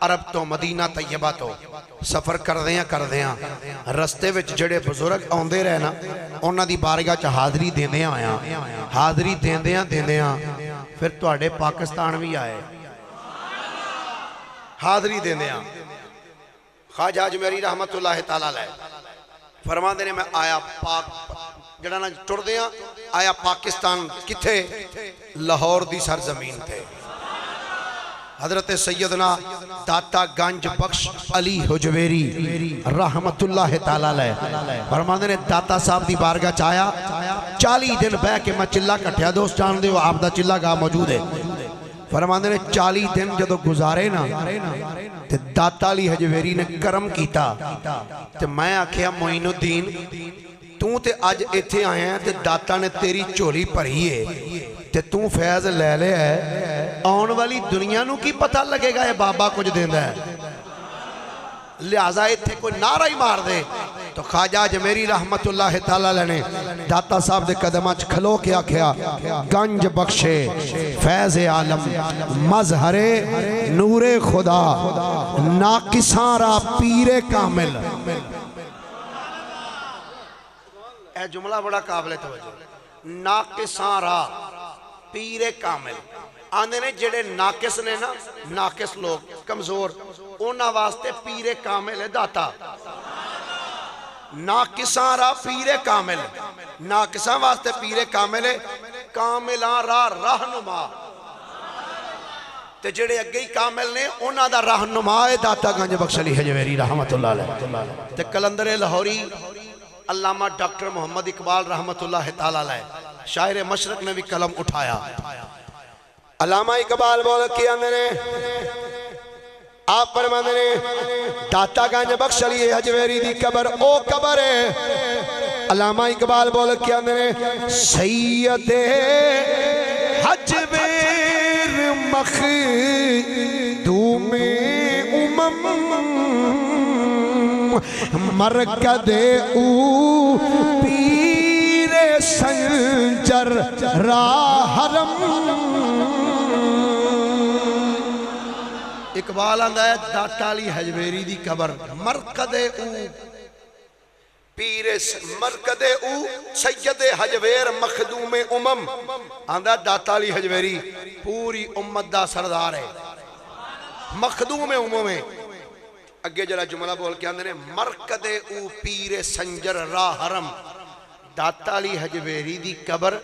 Speaker 3: عرب تو مدینہ طیبہ تو سفر کر دیاں رستے وچ جڑے بزرگ آندے رہے نا انہاں دی بارگاہ چ حاضری دیندیاں آیا حاضری دیندیاں پھر تواڈے پاکستان بھی آئے حاضری دیندیاں خواجہ اجمیری رحمت اللہ تعالیٰ علیہ فرماندے نے میں آیا پاک جڑا نا ٹر دیاں آیا پاکستان کتھے لاہور دی سرزمین تھے حضرت سیدنا داتا گنج بخش علی حجویری رحمت اللہ تعالیٰ علیہ فرماندے نے داتا صاحب دی بارگاہ چایا 40 دن بہ کے میں چلہ کٹھیا دوست جان دے وہ آپ دا چلہ گاہ موجود ہے فرماندے نے 40 دن جدو گزارے نا تے داتا علی حجویری نے کرم کیتا تے میں آکھیا معین الدین تو تے آج ایتھے آئے ہیں تے داتا نے تیری چولی پڑھی ہے تے تو فیض لے لے ہے آن والی دنیا نو کی پتہ لگے گا یہ بابا کچھ دیندہ ہے لہذا ایتھے کوئی نعرہ ہی مار دے تو خواجہ اجمیری رحمت اللہ تعالیٰ نے داتا صاحب دے قدمات کھلو کے آکھیا گنج بخشے فیض عالم مظہر نور خدا ناقصاں را پیر کامل اے جملہ بڑا قابل توجہ ناقصاں را پیر کامل آندے نے جڑے ناقص نے نا ناقص لوگ کمزور اونا واسطے پیر کامل ہے داتا ناقصاں را پیر کامل ناقصاں واسطے پیر کامل ہے کاملان را رہنما تے جڑے اگئی کامل نے اونا دا رہنما ہے داتا گنج بخش علی حجویری رحمت اللہ علیہ تے کلندر لاہوری علامہ ڈاکٹر محمد اقبال رحمت اللہ تعالیٰ علیہ شاعر مشرق نے بھی قلم اٹھایا علامہ اقبال بول کے اندر آپ فرماندے نے داتا گنج بخش علی حجویری دی قبر او قبر ہے علامہ اقبال بول کے اندر سید حجویر مخدوم مرکد او پیر سنجر را حرم اقبال آندہ ہے داتا علی حجویری دی قبر مرکد او پیر مرکد او سید حجویر مخدوم آندہ داتا علی حجویری پوری امت دا سردار ہے مخدوم ہے اگے جلا جملہ بول کے آندھے نے مرکد او پیر سنجر را حرم داتا علی حجویری دی قبر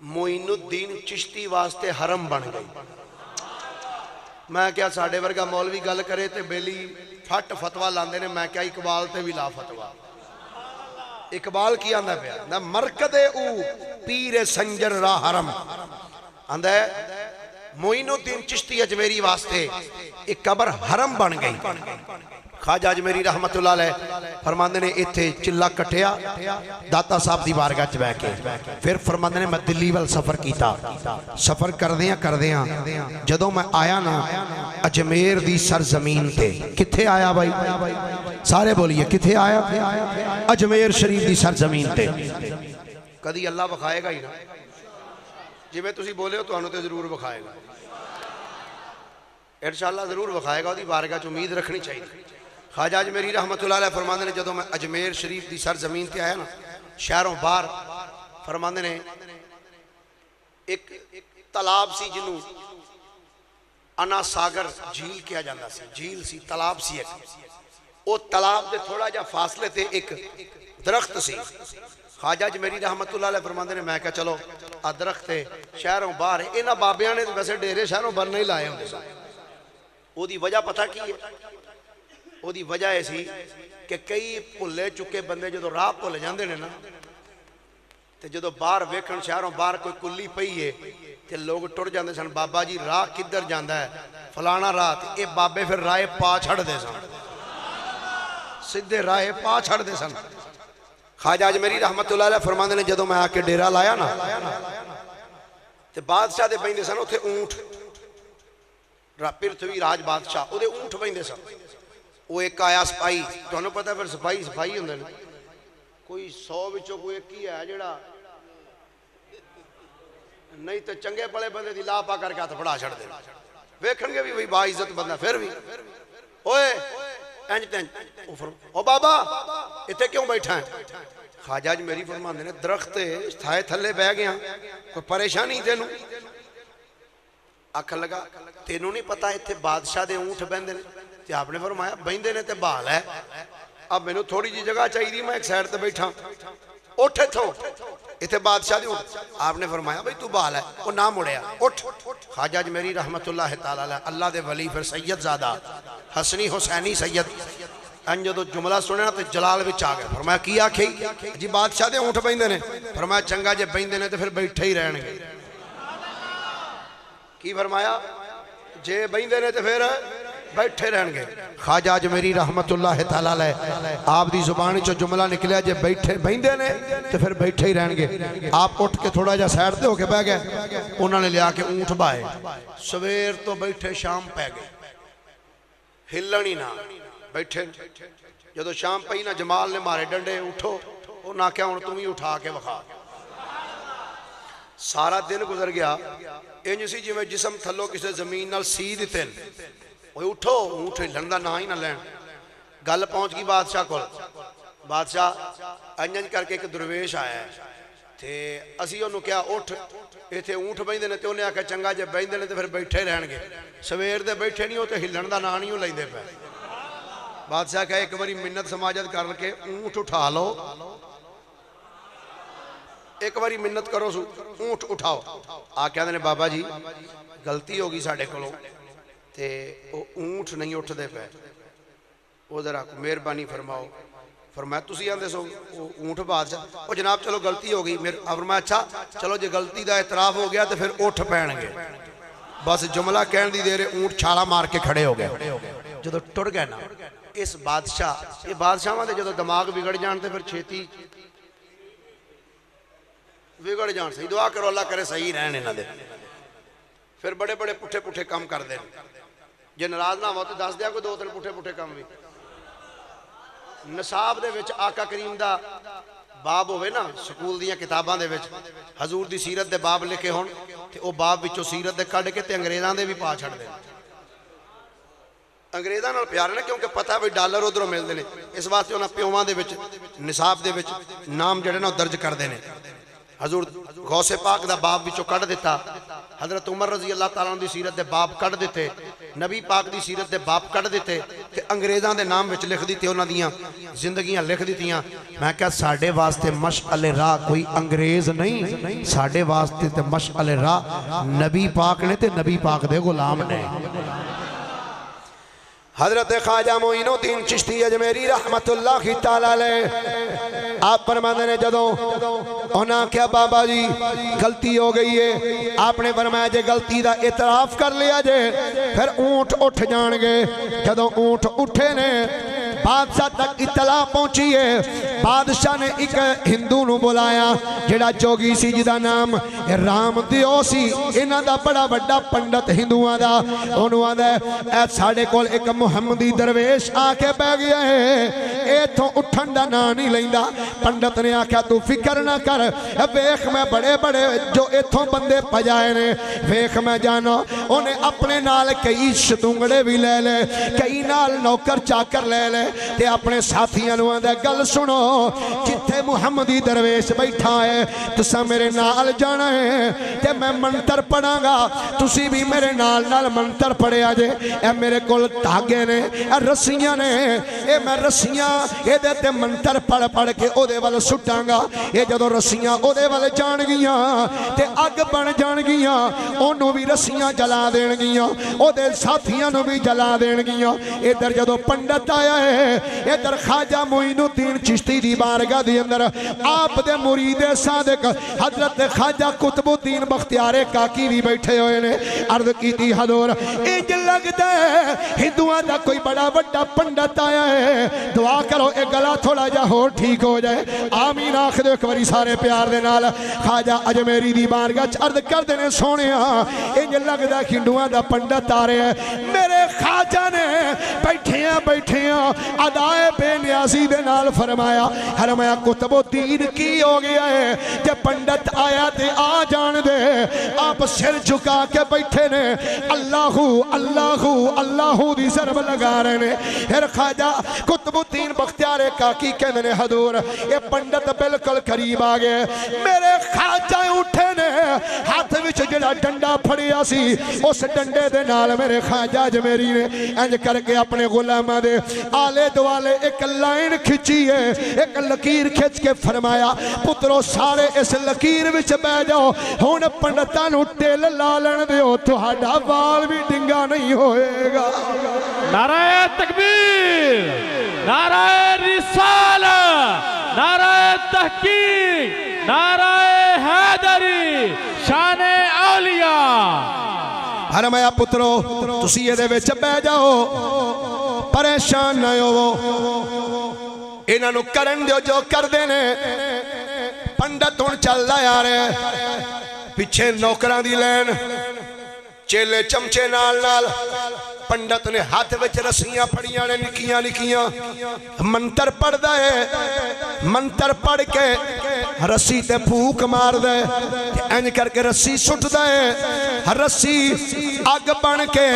Speaker 3: معین الدین چشتی واسطے حرم بن گئی میں کیا ساڑھے ورگا مولوی گل کرے تے بیلی پھٹ فتوہ لاندے نے میں کیا اقبال تے بھی لا فتوہ اقبال کی آندھا پیا مرکد او پیر سنجر را حرم آندھا ہے معین الدین چشتی اجمیری واسطے ایک قبر حرم بن گئی خواجہ اجمیری رحمت اللہ علیہ فرماندے نے ایتھے چلہ کٹیا داتا صاحب دی بارگاہ چ بیٹھ کے پھر فرماندے نے میں دلی وال سفر کیتا سفر کر دیاں جدوں میں آیا نا اجمیر دی سرزمین تے کتھے آیا بھائی سارے بولیے کتھے آیا اجمیر شریف دی سرزمین تے کدی اللہ بخائے گا ہی نا جی میں تسی بولے ہو تو انہوں تے ضرور بخائے گا انشاءاللہ ضرور بخائے گا دی بارگاہ چ امید رکھنی چاہیے خواجہ اجمیری رحمت اللہ علیہ فرماندے نے جدوں میں اجمیر شریف دی سرزمین تے آیا نا شہروں باہر فرماندے نے ایک تالاب سی جنوں انا ساگر جھیل کیا جاندہ سی، جھیل سی، تالاب سی ایک، وہ تالاب دے تھوڑا جا فاصلے تے ایک درخت سی۔ خواجہ اجمیری رحمت اللہ علیہ فرماندے نے میں کہا چلو آ درخت تے شہروں باہر ہے، انہاں بابیاں نے ویسے ڈیرے شہروں باہر نہیں لائے ہوندے سن۔ وہ دی وجہ پتہ کی ہے؟ وہ دی وجہ ایسی کہ کئی پھلے چکے بندے جدو راہ پھل جاندے نے نا تے جدو باہر ویکھن شہروں باہر کوئی کلی پئی ہے تے لوگ ٹر جاندے سن، بابا جی راہ کدھر جاندا ہے؟ فلانا راہ، تے اے بابے پھر راہ پا چھڑ دے سن، سدھے راہ پا چھڑ دے سن۔ خواجہ اجمیری رحمت اللہ علیہ فرماندے نے جدو میں آ کے ڈیرا لایا نا تے بادشاہ دے بیندے سن اتھے اونٹ، پرتھوی راج بادشاہ او دے اونٹ بیندے سن۔ وہ ایک آیا سپائی، تو انہوں پتہ ہے پھر سپائی ہوندے نے، کوئی 100 وچوں کوئی ایک ہی ہے جڑا نہیں تو چنگے پڑے بندے دی لا پا کر کے ہاتھ پڑا چھڑ دے، ویکھن گے بھی وہی با عزت بندہ، پھر بھی اوئے انج تنج او بابا اتنے کیوں بیٹھا ہے؟ خواجہ اجمیری فرماندے نے درخت تھائے تھلے بہ گیا، کوئی پریشانی تینوں؟ آکھن لگا تینوں نہیں پتا اتنے بادشاہ دے اونٹ بہندے نے؟ تے آپ نے فرمایا بہندے نے تے بحال ہے، اب میں نے تھوڑی جی جگہ چاہیے دی، میں ایک سائڈ تے بیٹھا اٹھ اتھوں اتنے بادشاہ دے اونٹ۔ آپ نے فرمایا بھئی تو بحال ہے، وہ نہ مڑیا اٹھ۔ خواجہ اجمیری رحمت اللہ تعالیٰ اللہ دے ولی پھر سید زادہ حسنی حسینی سید ان جدو جملہ سنے نا تو جلال وچ آ گئے، فرمایا کیا کھی جی بادشاہ دے اونٹ بہندے نے؟ فرمایا چنگا جے بہندے نے تو پھر بیٹھے ہی رہن گے۔ کی فرمایا؟ جے بہندے نے تو پھر بیٹھے رہن گے۔ خواجہ اجمیری رحمت اللہ تعالیٰ آپ دی زبانی چو جملہ نکلیا جے بیٹھے بہندے نے تو پھر بیٹھے ہی رہن گے۔ آپ اٹھ کے تھوڑا جا سائڈ تے ہو کے بہ گئے، انہوں نے لیا کے اونٹ بائے، سویر تو بیٹھے شام پہ گئے، ہلن ہی نہ بیٹھے۔ جدو شام پئی نا جمال نے مارے ڈنڈے اٹھو، وہ نہ کیا ہوں تم ہی اٹھا کے وکھا۔ سارا دن گزر گیا، انج سی جی میں جسم تھلو کسے زمین نال سی دیتے وہ اٹھو اونٹ ہلن دا نہ ہی نہ لین۔ گل پہنچ گئی بادشاہ کو، بادشاہ انجن کر کے ایک درویش آیا ہے تے اسی انہوں کیا اٹھ ایتھے اونٹ بہندے نے، تے انہیں آکھا چنگا جے بہندے نے تے پھر بیٹھے رہن گے، سویر دے بیٹھے نہیں ہوتے ہلن دا نہ نہیں ہو لیندے پہ۔ بادشاہ کہا ایک باری منت سماجت کر کے اونٹ اٹھا لو، ایک باری منت کرو سو اونٹ اٹھاؤ۔ آکھا نے بابا جی غلطی ہوگی ساڑھے کلوں تے اونٹ نہیں اٹھ دے پہ، وہ ذرا مہربانی فرماؤ۔ فرمایا تسی آندے سو اونٹ بادشاہ، وہ جناب چلو غلطی ہو گئی۔ فرمایا اچھا چلو جے غلطی دا اعتراف ہو گیا تو پھر اٹھ پہن گے۔ بس جملہ کہن دی دیر اونٹ چھالا مار کے کھڑے ہو گئے۔ جدو ٹر گئے نا اس بادشاہ، یہ بادشاہ ماں دے جدو دماغ بگڑ جانتے پھر چھیتی بگڑ جان، صحیح دعا کرو اللہ کرے صحیح رہنے نہ دے، پھر بڑے بڑے پٹھے پٹھے کام کر دیں۔ جے ناراض نہ ہو تو دس دیا کوئی دو تین پٹھے پٹھے کام بھی۔ نصاب دے وچ آقا کریم دا باب ہوئے نا سکول دیاں کتاباں دے وچ حضور دی سیرت دے باب لکھے ہون تے او باب وچوں سیرت دے کڈ کے تے انگریزاں دے بھی پا چھڑ دے۔ انگریزاں نال پیار ہے نا، کیونکہ پتہ ہے ڈالر ادھروں ملدے نے، اس واسطے انہاں پیواں دے وچ نصاب دے وچ نام جڑے نا درج کردے نے۔ حضور غوث پاک دا باب وچوں کڈ دیتا، حضرت عمر رضی اللہ تعالیٰ عنہ دی سیرت دے باب کڈ دیتے، نبی پاک دی سیرت دے باب کڈ دیتے تے انگریزاں دے نام وچ لکھ دیتے، انہاں دیاں زندگیاں لکھ دیتیاں۔ میں کہا ساڑھے واسطے مشعل راہ کوئی انگریز نہیں، ساڑھے واسطے تے مشعل راہ نبی پاک نے تے نبی پاک دے غلام نے۔ حضرت خواجہ معین الدین چشتی اجمیری رحمت اللہ تعالیٰ علیہ آپ فرماندے نے جدوں انہاں کیا بابا جی غلطی ہو گئی ہے، آپ نے فرمایا جے غلطی دا اعتراف کر لیا جے پھر اونٹ اٹھ جان گے۔ جدوں اونٹ اٹھے نے بادشاہ تک اطلاع پہنچی ہے، بادشاہ نے ایک ہندو نو بلایا جڑا جوگی سی جدا نام رام دیو سی، انہاں دا بڑا بڑا پنڈت ہندوآں دا، انہوں آدھا اے ساڑھے کول ایک محمدی درویش آ کے بہ گیا ہے، ایتھوں اٹھن دا نا نہیں لیندا۔ پنڈت نے آکھا تو فکر نہ کر، ویکھ میں بڑے بڑے جو ایتھوں بندے پجائے نے ویکھ میں جانا، انہیں اپنے نال کئی شتونگڑے بھی لے لے، کئی نال نوکر چاکر لے لے، تے اپنے ساتھیاں نوں آندا گل سنو جتھے محمدی درویش بیٹھا ہے تساں میرے نال جانا ہے تے میں منتر پڑھاں گا تسی بھی میرے نال نال منتر پڑھیا جے اے میرے کول دھاگے نے اے رسیاں نے اے میں رسیاں اے دے تے منتر پڑھ پڑھ کے او دے ول سٹاں گا اے جدوں رسیاں او دے ول جان گیاں تے اگ بن جان گیاں اونوں بھی رسیاں جلا دین گیاں او دے ساتھیاں نوں بھی جلا دین گیاں ادھر جدوں پنڈت آیا ہے ادھر خواجہ معین الدین چشتی دی بارگاہ دی اندر آپ دے مرید صادق حضرت خواجہ قطب الدین بختیار کاکی بھی بیٹھے ہوئے نے عرض کیتی حضور انج لگدا ہے ہندوؤں دا کوئی بڑا بڑا پنڈت آیا ہے دعا کرو اے گلا تھوڑا جا ہو ٹھیک ہو جائے آمین آکھ دے ایک باری سارے پیار دے نال خواجہ اجمیری دی بارگاہ چ عرض کر دینے سونیا انج لگدا ہندوؤں دا پنڈت آ رہے ہیں میرے خواجہ نے بیٹھیاں ادائے بے نیازی دے نال فرمایا قطب الدین کی ہو گیا ہے جب پنڈت آیا تے آ جان دے آپ سر جھکا کے بیٹھے نے اللہ دی ضرب لگا رہے نے پھر خواجہ قطب الدین بختیار کاکی کہنے نے حضور یہ پنڈت بالکل قریب آ گئے میرے خواجہ اٹھے نے ہاتھ وچ جڑا ڈنڈا پھڑیا سی اس ڈنڈے دے نال میرے خواجہ اجمیری نے انج کر کے اپنے غلاماں دے آلے دوالے ایک لائن کھچی ہے ایک لکیر کھچ کے فرمایا پترو سارے اس لکیر وچ بہ جاؤ ہن پنڈتاں نوں ٹل لا لین دیو تہاڈا وال بھی ڈنگا نہیں ہوئے گا
Speaker 2: نعرہ تکبیر نعرہ رسالہ نعرہ تحقیق نعرہ حیدری شان اولیاء
Speaker 3: فرمایا پترو تسی یہ دے وچ بہ جاؤ پریشان نہ ہو انہاں نوں کرن دیو جو کر دینے پنڈت ہن چل آ رہے پیچھے نوکراں دی لین چیلے چمچے نال نال پنڈت نے ہاتھ وچ رسیاں پھڑیاں نے نکیاں منتر پڑھ دے منتر پڑھ کے رسی تے پھوک مار دے انج کر کے رسی سٹ دے رسی اگ بن کے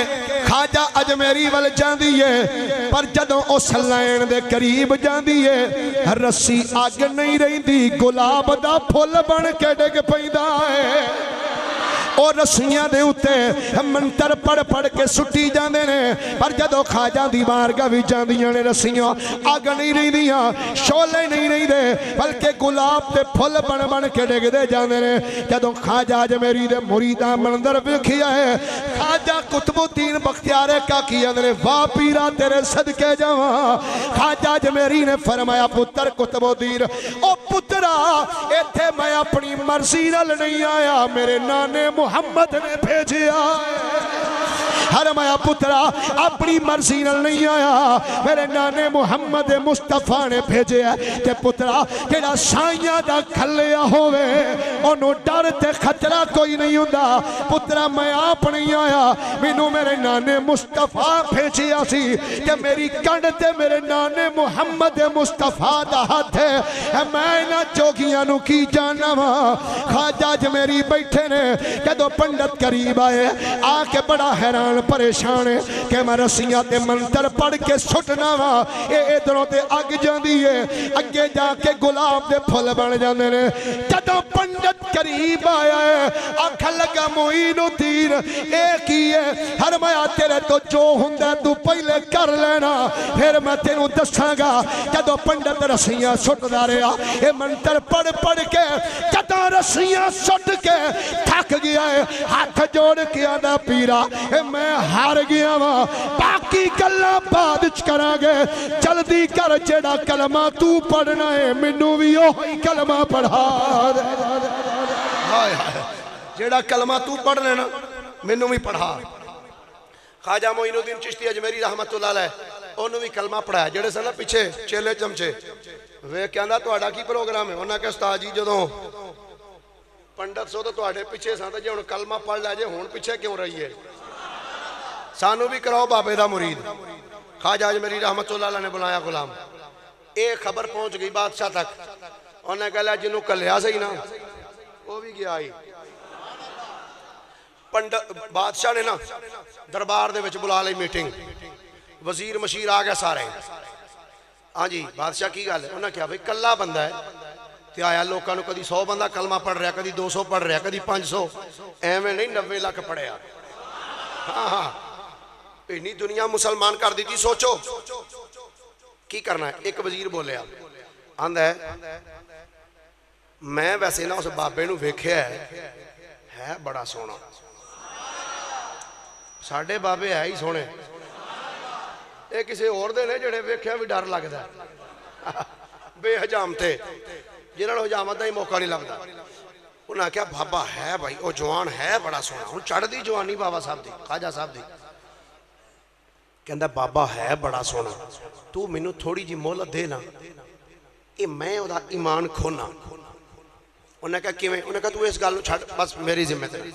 Speaker 3: خواجہ اجمیری ول جاندی ہے پر جدوں اس لین دے قریب جاندی ہے رسی اگ نہیں رہندی گلاب دا پھل بن کے ڈگ پیندا ہے اور رسیاں دے اتے منتر پڑھ پڑھ کے سٹی جاندے نے پر جدو خواجہ دی بارگاہ وچ جاندیاں نے رسیاں اگ نہیں رہندیاں شولے نہیں رہندے بلکہ گلاب تے پھل بن بن کے ڈگ دے جاندے نے جدو خواجہ اجمیری دے مریداں منظر ویکھیا ہے خواجہ قطب الدین بختیار کاکی نے واہ پیرا تیرے صدقے جاواں خواجہ اجمیری نے فرمایا پتر قطب الدین او پترا ایتھے میں اپنی مرضی نال نہیں آیا میرے نانے محمد نے بھیجیا فرمایا پترا اپنی مرضی نال نہیں آیا میرے نانے محمد مصطفیٰ نے بھیجیا تے پترا جڑا سائیاں دا کھلیا ہوئے انہوں ڈر تے خطرہ کوئی نہیں ہوندا پترا میں آپ نہیں آیا مینوں میرے نانے مصطفیٰ بھیجیا سی کہ میری کنڈ تے میرے نانے محمد مصطفیٰ دا ہاتھ ہے میں نہ جوگیاں نو کی جانا وا خواجہ اجمیری بیٹھے نے جدو پنڈت قریب آئے آ کے بڑا حیران پریشان ہے کہ میں رسیاں تے منتر پڑھ کے سٹنا وا اے ادھروں تے اگ جاندی ہے اگے جا کے گلاب دے پھل بن جاندے نے جدو پنڈت قریب آیا ہے آکھ لگا معین الدین اے کی ہے فرمایا تیرے تو جو ہوندا تو پہلے کر لینا پھر میں تینوں دساں گا جدو پنڈت رسیاں سٹدا رہیا اے منتر پڑھ پڑھ کے جدو رسیاں سٹ کے تھک گیا ہے ہاتھ جوڑ کے آدھا پیرا میں ہار گیا وا باقی گلاں بعد وچ کراں گے جلدی کر جڑا کلمہ تو پڑھنا ہے مینوں وی اوہی کلمہ پڑھا دے ہائے ہائے جڑا کلمہ تو پڑھ لینا مینوں وی پڑھا خواجہ معین الدین چشتی اجمیری رحمت اللہ علیہ انہوں بھی کلمہ پڑھایا جڑے سن پیچھے چیلے چمچے وہ کہندا تہاڈا کی پروگرام ہے انہاں کہ استاد جی جدوں پنڈت سو تو تہاڈے پیچھے سان تے جے ہن کلمہ پڑھ لے جے ہن پیچھے کیوں رہی ہے سانو بھی کراؤ بابے دا مرید خواجہ اجمیری رحمت اللہ علیہ نے بلایا غلام ایک خبر پہنچ گئی بادشاہ تک انہوں نے کہا جنہوں کلیا سے ہی نا وہ بھی گیا آئی بادشاہ نے نا دربار دے وچ بلا لی میٹنگ وزیر مشیر آ گیا سارے ہاں جی بادشاہ کی گل ہے انہیں کیا بھائی کلا بندہ ہے تے آیا لوگوں کو کدی 100 بندہ کلمہ پڑھ رہا کدی 200 پڑھ رہا کدی 500 ایویں نہیں 90 لاکھ پڑھیا ہاں ہاں اتنی دنیا مسلمان کر دیتی سوچو کی کرنا ہے ایک وزیر بولیا آندا ہے میں ویسے نا اس بابے نو ویکھیا ہے بڑا سونا ساڈے بابے ہے ہی سونے یہ کسی اور دے نے جڑے ویکھیا بھی ڈر لگدا ہے بے حجام تھے جنہاں نوں حجامت دا ہی موقع نہیں لگدا انہاں نے کہا بابا ہے بھائی وہ جوان ہے بڑا سونا ہن چڑھ دی جوانی بابا صاحب دی خواجہ صاحب دی کہندا بابا ہے بڑا سونا تو مینوں تھوڑی جی مہلت دے نا اے میں او دا ایمان کھونا انہوں نے کہا کیویں انہوں نے کہا تو اس گل نوں چھڈ بس میری ذمہ داری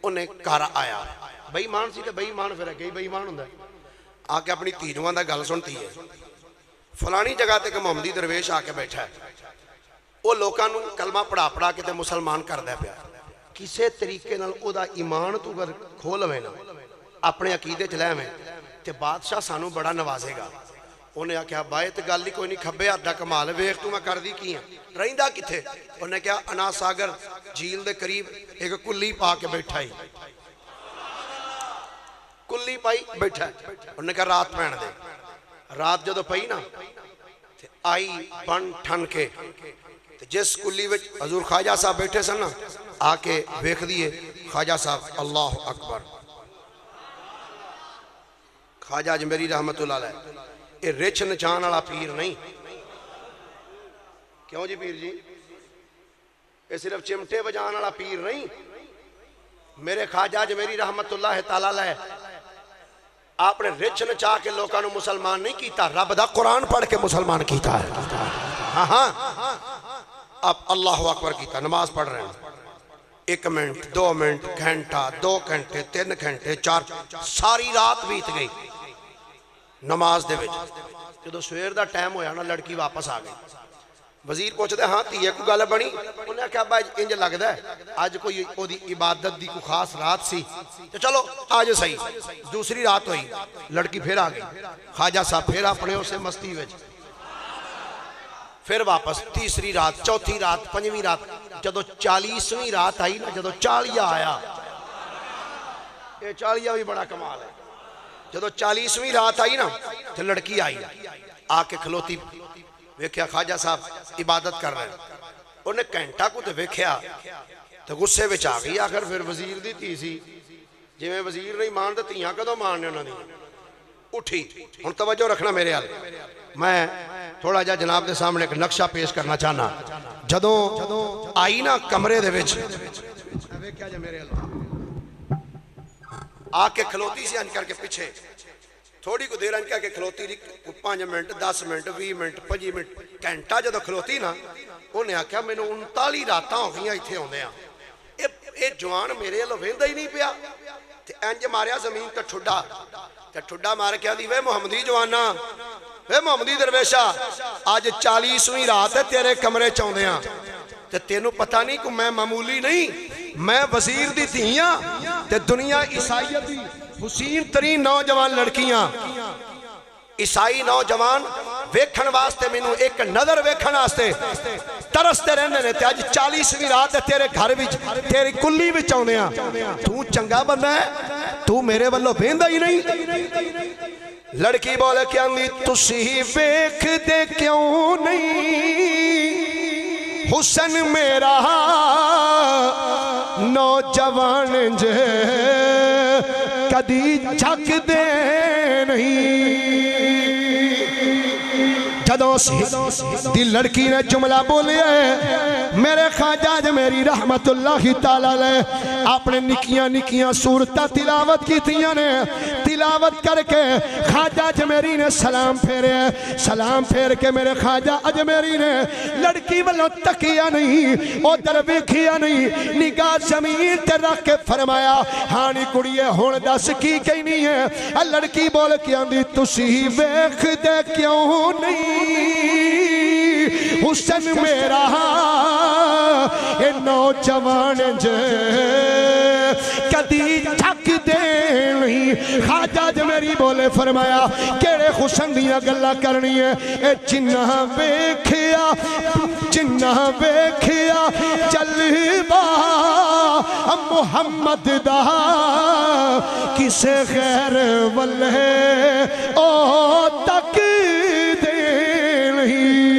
Speaker 3: انہیں گھر آیا بے ایمان سی تے بے ایمان پھر اگے بے ایمان ہوندا آ کے اپنی تیجواں دا گل سنتی ہے فلانی جگہ تے کہ محمدی درویش آ کے بیٹھا ہے وہ لوکاں نوں کلمہ پڑھا کے تے مسلمان کردا پیا کسے طریقے نال او دا ایمان تو اگر کھول لوے نا اپنے عقیدے چ لے تے بادشاہ سانو بڑا نوازے گا انہیں آکھیا بھائی تے گل ہی کوئی نہیں کھبے ہاتھ دا کمال ویکھ تو میں کر دی کی ہیں رہندا کتھے انہیں نے کہا انا ساگر جھیل دے قریب ایک کلی پا کے بیٹھا ہی کلی پائی بیٹھا ہے انہوں نے کہا رات پہن دے رات جدو پئی نا آئی بن ٹھن کے جس کلی وچ حضور خواجہ صاحب بیٹھے سن نا آ کے ویکھ دیے خواجہ صاحب اللہ اکبر خواجہ اجمیری رحمت اللہ علیہ یہ رچ نچان والا پیر نہیں کیوں جی پیر جی یہ صرف چمٹے بجان والا پیر نہیں میرے خواجہ اجمیری رحمت اللہ تعالی علیہ آپ نے رچ نچا کے لوگوں مسلمان نہیں کیتا رب دا قرآن پڑھ کے مسلمان کیتا ہے ہاں ہاں اب اللہ اکبر کیتا نماز پڑھ رہے ہیں 1 منٹ 2 منٹ گھنٹہ 2 گھنٹے 3 گھنٹے 4 ساری رات بیت گئی نماز دے وچ جدو سویر دا ٹائم ہویا نا لڑکی واپس آ گئی وزیر پوچھتے ہاں تیے کو گل بنی انہیں کہا بھائی انج لگدا ہے آج کوئی او دی عبادت دی کوئی خاص رات سی تو چلو آج صحیح دوسری رات ہوئی لڑکی پھر آ گئی خواجہ صاحب پھر اپنے اسے مستی وچ پھر واپس تیسری رات چوتھی رات پنجویں رات جدو 40ویں رات آئی نا جدو 40 آیا یہ 40 بھی بڑا کمال ہے جدو 40ویں رات آئی نا تو لڑکی آئی آ کے کھلوتی ویکھیا خواجہ صاحب عبادت کر رہے ہیں انہیں گھنٹہ کو تو ویکھیا تو غصے وچ آ گئی آخر پھر وزیر دی تھی سی جی میں وزیر نہیں مان تے تیاں کدوں ماننے انہوں نے اٹھی ہن توجہ رکھنا میرے حال میں تھوڑا جا جناب دے سامنے ایک نقشہ پیش کرنا چاہنا جدوں آئی نا کمرے دے وچ ویکھیا جا میرے حال آ کے کھلوتی سی انج کر کے پیچھے تھوڑی کو دیر انج کر کے کھلوتی 5 منٹ 10 منٹ 20 منٹ 25 منٹ گھنٹہ جدو کھلوتی نا انہیں آکھیا میں نے 39 راتاں ہو گئی ایتھے ہوندے ہیں اے جوان میرے لو ویندا ہی نہیں پیا تے انج ماریا زمین تے ٹھڈا مار کے آندی وے محمدی جوانا وے محمدی درویشا آج 40ویں رات ہے تیرے کمرے چاندے ہیں تے تینوں پتہ نہیں کہ میں معمولی نہیں میں وزیر دی تھیاں تے دنیا عیسائیت دی حسین ترین نوجوان لڑکیاں عیسائی نوجوان ویکھن واسطے مینوں ایک نظر ویکھن واسطے ترستے رہندے نے تے اج 40ویں رات تیرے گھر وچ تیری کلی وچ آوندے ہاں تو چنگا بندہ ہے تو میرے والوں ویندا ہی نہیں لڑکی بولے کہ آندی تسی ویکھ دے کیوں نہیں حسن میرا نوجوان جے کدی جھک دے نہیں جدوں دی لڑکی نے جملہ بولے میرے خواجہ اجمیری رحمت اللہ تعالی علیہ اپنے نکیاں صورتہ تلاوت کی تھیاں نے تلاوت کر کے خواجہ اجمیری نے سلام پھیر کے میرے خواجہ اجمیری نے لڑکی والوں تکیا نہیں او در ویکھیا نہیں نگاہ زمین تے رکھ کے فرمایا ہاں نی کڑیے ہن دس کی کہنی ہے لڑکی بول کے آندی تسی ویکھ دے کیوں نہیں حسن میرا اے نوجوان جے کدی جھک دے نہیں خواجہ اجمیری بولے فرمایا کیڑے حسن دیاں گلاں کرنی ہے اے جنہ ویکھیا جلوہ محمد دا کسے غیر والے او تک دے نہیں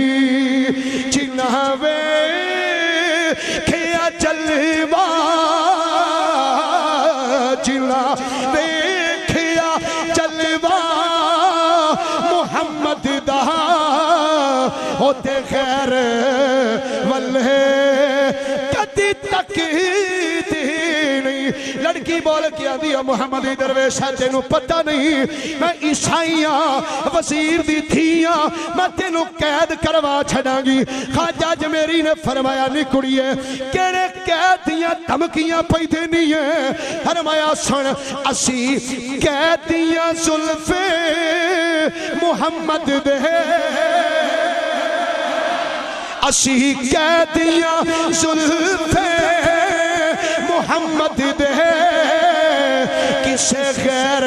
Speaker 3: جنہ ویکھیا جلوہ جنہ ویکھیا جلوہ محمد دا ہوتے غیر والے کدی تک نہیں لڑکی بول کے آدھی محمد درویش ہے تینوں پتہ نہیں میں عیسائیاں وزیر دی تھیاں میں تینوں قید کروا چھڑاں گی خواجہ اجمیری نے فرمایا نہیں کڑیے کیڑے قید دیاں دھمکیاں پئی دینی ہے فرمایا سن اسی قید دیاں زلف محمد دے اسی قیدیاں زلف محمد دے کسے غیر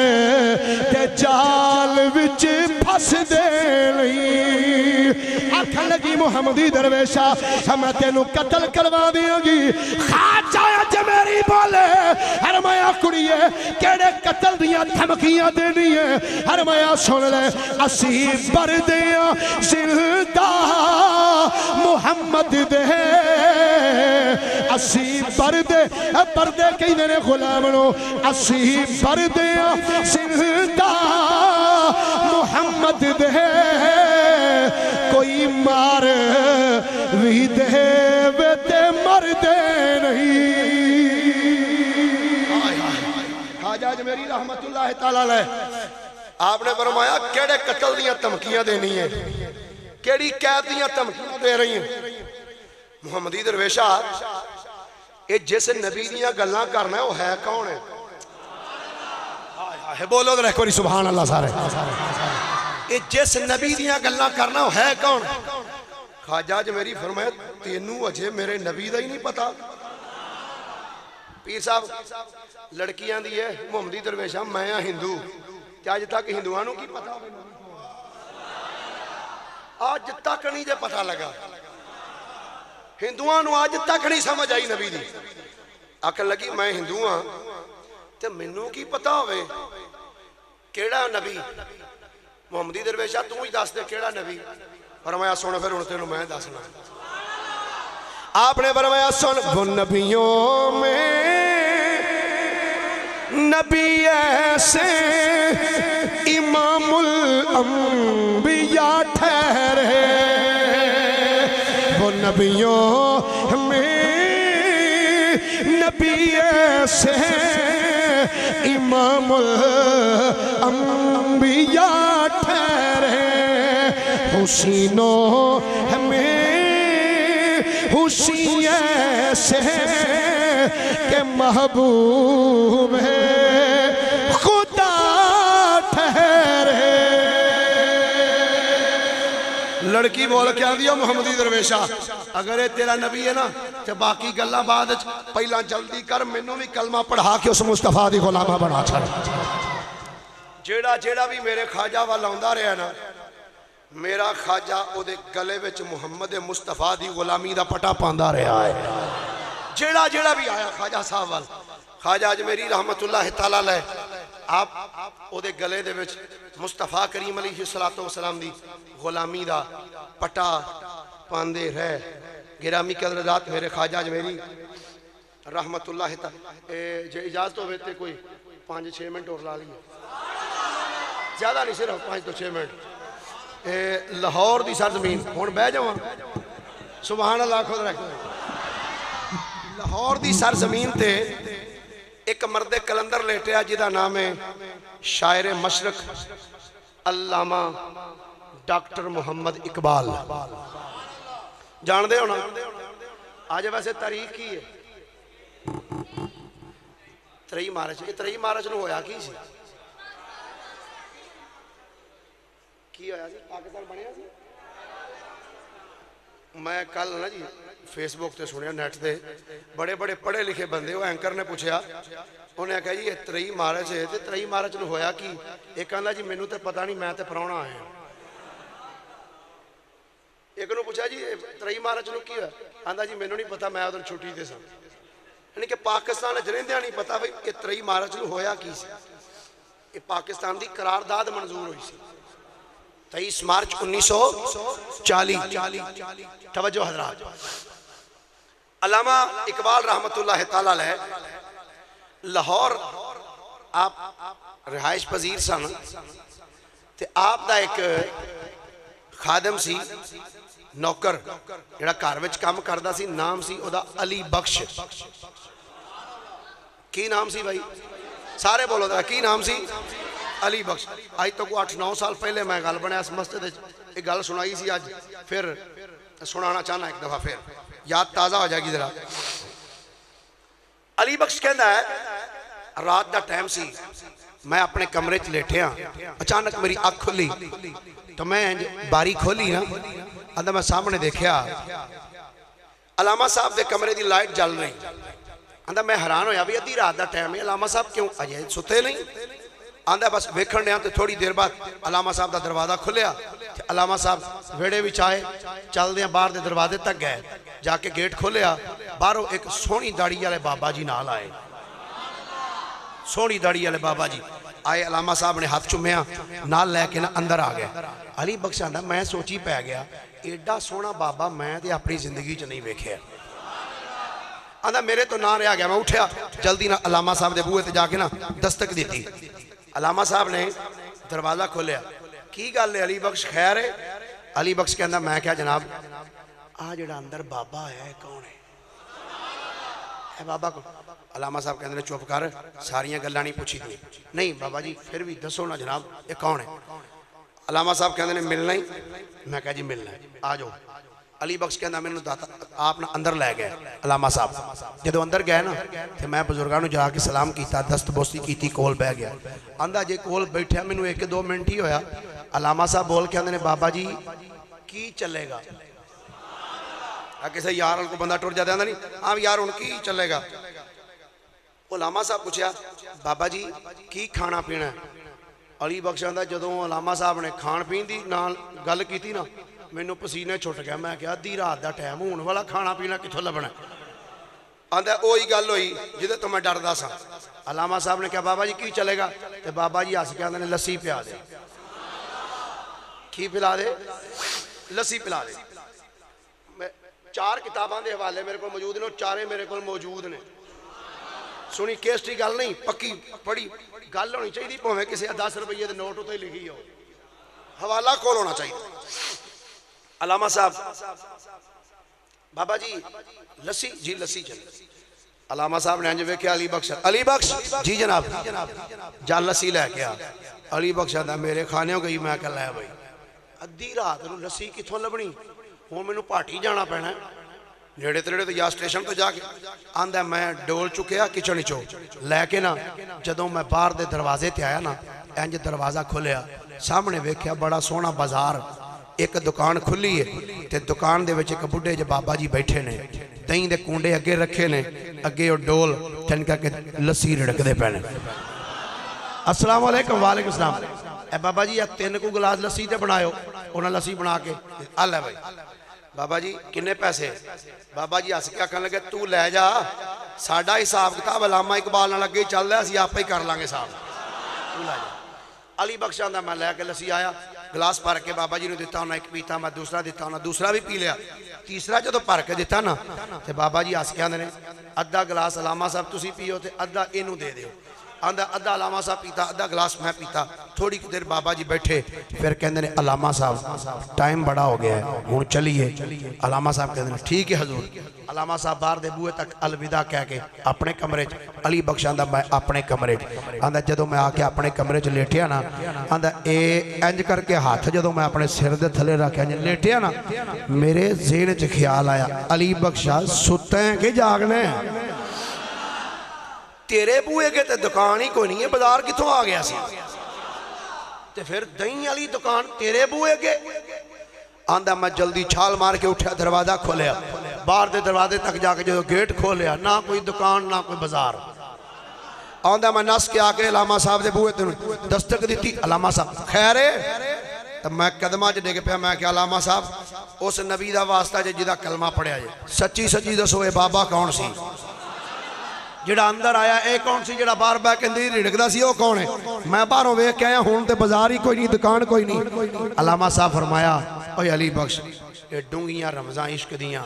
Speaker 3: دے جال وچ پھس دے نہیں آکھن لگی محمدی درویشہ میں تینوں قتل کروا دیاں گی خواجہ اجمیری بولے فرمایا کڑیے کیڑے قتل دیاں دھمکیاں دینی ہے فرمایا سن لے اسی بردیاں زندہ محمد دے اسی بردے کئی دینے غلامنو اسی بردیاں زندہ محمد دے کوئی مار بھی دے ویتے مر دے نہیں خواجہ اجمیری رحمت اللہ تعالیٰ علیہ آپ نے فرمایا کیڑے قتل دیاں دھمکیاں دینی ہیں کیڑی قید دیاں دھمکیاں دے رہی ہیں محمدی درویشہ اے جس نبی دیاں گلاں کرنا ہے وہ ہے کون ہے بولو ذرا ایک باری سبحان اللہ سارے اے جس نبی دیاں گلاں کرنا وہ ہے کون خواجہ اجمیری فرمایا تینوں اجے میرے نبی دا ہی نہیں پتا پیر صاحب لڑکیاں دی ہے محمدی درویشہ میں ہندو کیا آج تک ہندوانوں کی پتا ہوئے آج تک نہیں جے پتا لگا ہندوانوں آج تک نہیں سمجھ آئی نبی دی آکھن لگی میں ہندو ہاں تے منوں کی پتا ہوئے کیڑا نبی محمدی درویشہ تو ہی دس دے کیڑا نبی فرمایا سن پھر انہوں تینوں میں دسنا آپ نے فرمایا سن وہ نبیوں میں نبی ایسے امام الانبیاء ٹھہرے وہ نبیوں میں نبی ایسے امام الانبیاء ٹھہرے حسینوں میں حسین ایسے کہ محبوب ہے خدا ٹھہرے لڑکی بول کیا دیا محمدی درویشہ اگر یہ تیرا نبی ہے نا تو باقی گلہ بعد پہلا جلدی کر منوں بھی کلمہ پڑھا کے اس مصطفیٰ دی غلامہ بنا چھڑ جیڑا بھی میرے خواجہ والا ہوندہ رہا نا میرا خواجہ او دے گلے وچ محمد مصطفیٰ دی غلامی دا پٹا پاندہ رہا ہے جیڑا بھی آیا خواجہ صاحب والا خواجہ اجمیری رحمت اللہ تعالیٰ لے آپ او دے گلے دے وچ مصطفیٰ کریم علیہ السلام دی غلامی دا پٹا پاندے رہے گرامی قدردات میرے خواجہ اجمیری رحمت اللہ تعالیٰ جو اجازت ہوئے تھے کوئی 5-6 منٹ اور لا لیے زیادہ نہیں صرف 5-6 منٹ لاہور دی سرزمین ہون بہ جاؤں سبحان اللہ خود رکھتے لاہور دی سرزمین تے ایک مرد کلندر لیٹیا جدا نام ہے شاعر مشرق علامہ ڈاکٹر محمد اقبال جان دے ہونا آج ویسے تاریخ کی ہے 3 مارچ یہ 3 مارچ نو ہویا کی سی کی ہویا سی پاکستان بنیا سی میں کل نا جی فیس بک تے سنیا نیٹ تے بڑے بڑے پڑھے لکھے بندے وہ اینکر نے پوچھا انہیں کہا جی یہ 23 مارچ ہے تے 23 مارچ نو ہویا کی ایک کہندا جی مینوں تے پتہ نہیں میں تے پراؤنا آیا ایک نو پوچھا جی 23 مارچ نو کی ہوا آندا جی مینوں نہیں پتہ میں ادھر چھٹی تے سا یعنی کہ پاکستان رہندیاں نہیں پتہ بھئی کہ 23 مارچ نو ہویا کی سی یہ پاکستان دی قرارداد منظور ہوئی سی 23 مارچ 1940 توجہ حضرات علامہ اقبال رحمت اللہ تعالیٰ علیہ لاہور آپ رہائش پذیر سن تے آپ دا ایک خادم سی نوکر جڑا گھر وچ کام کردا سی نام سی او دا علی بخش کی نام سی بھائی سارے بولو دا کی نام سی علی بخش آج تو 8-9 سال پہلے میں گل بنیا اس مسجد ایک گل سنائی سی آج پھر سنانا چاہنا ایک دفعہ پھر یاد تازہ ہو جائے گی ذرا علی بخش کہندا ہے رات دا ٹائم سی میں اپنے کمرے چ لیٹے ہاں اچانک میری آنکھ کھلی تو میں باری کھولی نا آندا میں سامنے دیکھیا علامہ صاحب دے کمرے دی لائٹ جل رہی آندا میں حیران ہویا بھی ادھی رات دا ٹائم ہے علامہ صاحب کیوں اجے ستے نہیں آندا بس ویکھن ڈیا تے تھوڑی دیر بعد علامہ صاحب دا دروازہ کھلیا تے علامہ صاحب ویڑے وچ آئے چل دیاں باہر دے دروازے تک گئے جا کے گیٹ کھولیا باہروں ایک سونی داڑھی والے بابا جی نال آئے سونی داڑھی والے بابا جی آئے علامہ صاحب نے ہاتھ چومیا نال لے کے نا اندر آ گئے علی بخش آندا میں سوچی پہ گیا ایڈا سونا بابا میں تے اپنی زندگی چ نہیں ویکھیا آندا میرے تو نہ رہا گیا میں اٹھیا جلدی نا علامہ صاحب دے بوئے تے جا کے نا دستک دیتی علامہ صاحب نے دروازہ کھولیا کی گل ہے علی بخش خیر ہے علی بخش کہندا میں کیا جناب آ جڑا اندر بابا ہے کون ہے بابا کو علامہ صاحب کہندے نے چپ کر ساریاں گلاں نہیں پوچھی دی نہیں بابا جی پھر بھی دسو نا جناب یہ کون ہے علامہ صاحب کہندے نے ملنا ہی میں کہا جی ملنا ہے آ جاؤ علی بخش کہندا مینوں داتا آپ نا اندر لے گئے علامہ صاحب جدوں اندر گئے نا تے میں بزرگاں نوں جا کے سلام کیتا دست بوسی کیتی کول بہ گیا آندا جے کول بیٹھیا مینوں 1-2 منٹ ہی ہویا علامہ صاحب بول کے آندے نے بابا جی کی چلے گا کسی یار کو بندہ ٹر جاتا نہیں ہاں یار ان کی چلے گا علامہ صاحب پوچھا بابا جی کی کھانا پینا ہے علی بخش آندا جدوں علامہ صاحب نے کھان پین دی نال گل کیتی نا مینوں پسینے چھٹ گیا میں کہا ادھی رات دا ٹائم ہون والا کھانا پینا کتھوں لبنا آندا اوہی گل ہوئی جدے تو میں ڈردا سا علامہ صاحب نے کہا بابا جی کی چلے گا تے بابا جی ہس کے آندے نے لسی پیا دے کی پلا دے لسی پلا دے 4 کتاباں دے حوالے میرے کو موجود نے چارے میرے کو موجود نے سنی کیسٹی گل نہیں پکی پڑی گل ہونی چاہیے پویں کسی 10 روپیے دے نوٹ تے لکھی ہو حوالہ کول ہونا چاہیے علامہ صاحب بابا جی لسی جی لسی چل علامہ صاحب نے انج ویکھیا علی بخش جی جناب جا لسی لے کے آ علی بخش آندا میرے کھانےوں گئی میں کہ لے بھائی ادھی رات نوں لسی کتھوں لبنی ہوں مینوں پاٹی جانا پینا نیڑے تریڑے تو یا سٹیشن تو جا کے آندا میں ڈول چکیا کچن چو لے کے نا جدوں میں باہر دے دروازے تے آیا نا انج دروازہ کھولیا سامنے ویکھیا بڑا سونا بازار ایک دکان کھلی ہے تے دکان دے وچ ایک بڈھے جے بابا جی بیٹھے نے دہیں دے کونڈے اگے رکھے نے اگے او ڈول تن کر کے لسی رڑک دے پینے السلام علیکم وعلیکم السلام اے بابا جی 3 کو گلاس لسی تے بنایو انہاں لسی بنا کے آ لے بھائی بابا جی کنے پیسے بابا جی ہس کے آکھن لگے تو لے جا ساڈا حساب کتاب علامہ اقبال نال اگے چل رہا اسی آپے ہی کر لیں گے صاحب تو لے جا علی بخش آندا میں لے کے لسی آیا گلاس بھر کے بابا جی نے دیتا انہاں ایک پیتا میں دوسرا دیتا انہاں دوسرا بھی پی لیا تیسرا جدوں بھر کے دیتا نا تے بابا جی ہس کے آندے نے ادھا گلاس علامہ صاحب تسی پیو تے ادھا اینوں دے دیو آندا ادھا علامہ صاحب پیتا ادھا گلاس میں پیتا تھوڑی دیر بابا جی بیٹھے پھر کہندے نے علامہ صاحب ٹائم بڑا ہو گیا ہے ہن چلیے علامہ صاحب کہندے نے ٹھیک ہے حضور علامہ صاحب باہر دے بوئے تک الوداع کہہ کے اپنے کمرے چ علی بخش آندا میں اپنے کمرے چ آندا جدوں میں آ کے اپنے کمرے چ لیٹیا نا آندا اے انج کر کے ہاتھ جدوں میں اپنے سر دے تھلے رکھ کے لیٹیا نا میرے ذہن چ خیال آیا علی بخش ستے ہیں کہ جاگنے تیرے بوئے کے تے دکان ہی کوئی نہیں ہے بازار کتھوں آ گیا سی تے پھر دہیں والی دکان تیرے بوئے کے آندہ میں جلدی چھال مار کے اٹھا دروازہ کھولیا باہر دے دروازے تک جا کے جو گیٹ کھولیا نہ کوئی دکان نہ کوئی بازار آندہ میں نس کے آکے علامہ صاحب دے بوئے دستک دیتی علامہ صاحب خیر ہے تب میں قدمہ جڑے کے پہ میں کہ علامہ صاحب اس نبی دا واسطہ جدہ کلمہ پڑھیا جائے سچی سچی دسو اے بابا کون سی جڑا اندر آیا اے کون سی جڑا بار بیک اندر رڑک دا سی وہ کون ہے میں باہروں ویک کے آیا ہون تے بازار ہی کوئی نہیں دکان کوئی نہیں علامہ صاحب فرمایا اوہ علی بخش اے ڈونگیاں رمضان عشق دیاں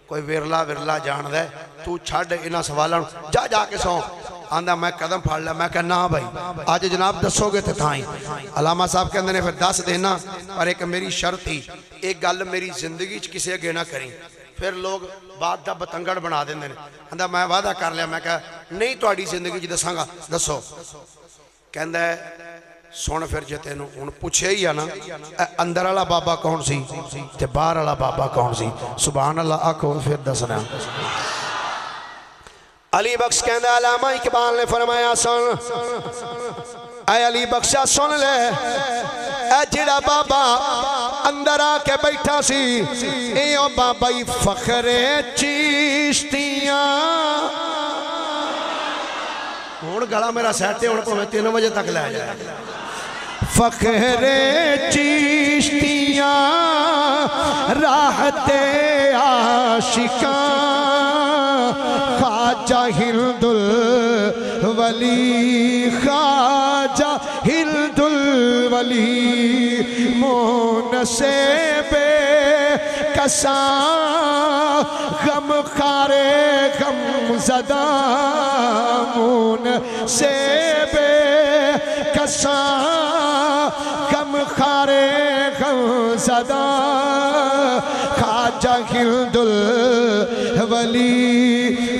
Speaker 3: کوئی ورلا جان دے تو چھڑ انہاں سوالان جا جا کے سو آندہ میں قدم پھاڑ لیا میں کہا نا بھائی آج جناب دسو گے تھے تھائیں علامہ صاحب کے اندر نے پھر دس دینا پر ایک میری شرط تھی ایک گل میری زندگی کسے اگے نہ کریں پھر لوگ بات دا بتنگڑ بنا دیں اندہ میں وعدہ کر لیا میں کہا نہیں تو آڑی زندگی جی دساں گا دسو کہندہ ہے سونا پھر جتے نو ان پوچھے ہی ہے نا اندر والا بابا کون سی تے باہر والا بابا کون سی سبحان اللہ آکھو پھر دسنا علی بخش کہندہ علامہ اقبال نے فرمایا سن اے علی بخشہ سن لے اے جڑا بابا اندر آ کے بیٹھا سی ایو بابا فخر چیشتیاں ہون گلا میرا سیٹے ہون پہ میں 3 بجے تک لے جائے فخر چیشتیاں راحت عاشقاں خواجہ ہند الولی خواجہ ہند الولی مون سے بے کساں غم خارے غم زدہ مون سے بے کساں غم خارے غم زدہ خواجہ ہند الولی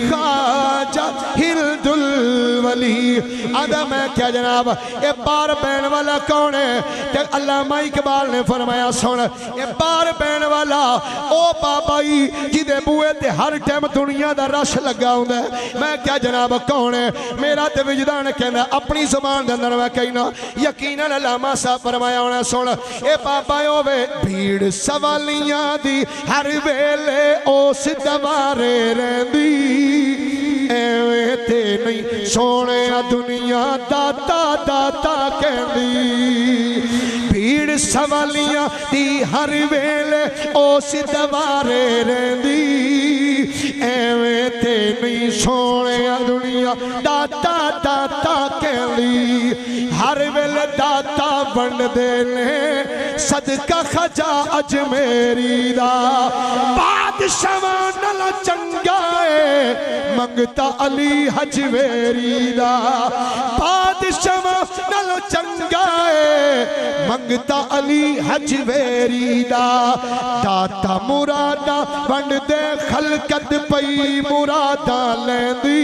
Speaker 3: خواجہ ہند الولی آدھا میں کیا جناب اے بار بین والا کون ہے کہ علامہ اقبال نے فرمایا سن اے بار بین والا او بابائی جدے بوئے تے ہر ٹیم دنیا دا رش لگا ہوں دے میں کیا جناب کون ہے میرا تے وجدان کہنا اپنی زبان دے اندر میں کہنا یقیناً علامہ صاحب فرمایا ہونا سن اے بابائی ہوئے بھیڑ سوالیاں دی ہر ویلے اوس دوارے رہندی ایویں تے نہیں سونے دنیا داتا داتا کہندی بھیڑ سوالیاں دی ہر ویلے اوس دوارے رہندی ایویں تے نہیں سونے دنیا داتا داتا کہندی ہر ویلے داتا بن دے لے صدقہ خجا اجمیری دا بادشاہ نل چنگائے منگتا علی حجویری دا بادشاہ نل چنگائے منگتا علی حجویری دا داتا مرادا بن دے خلقت پئی مرادا لیندی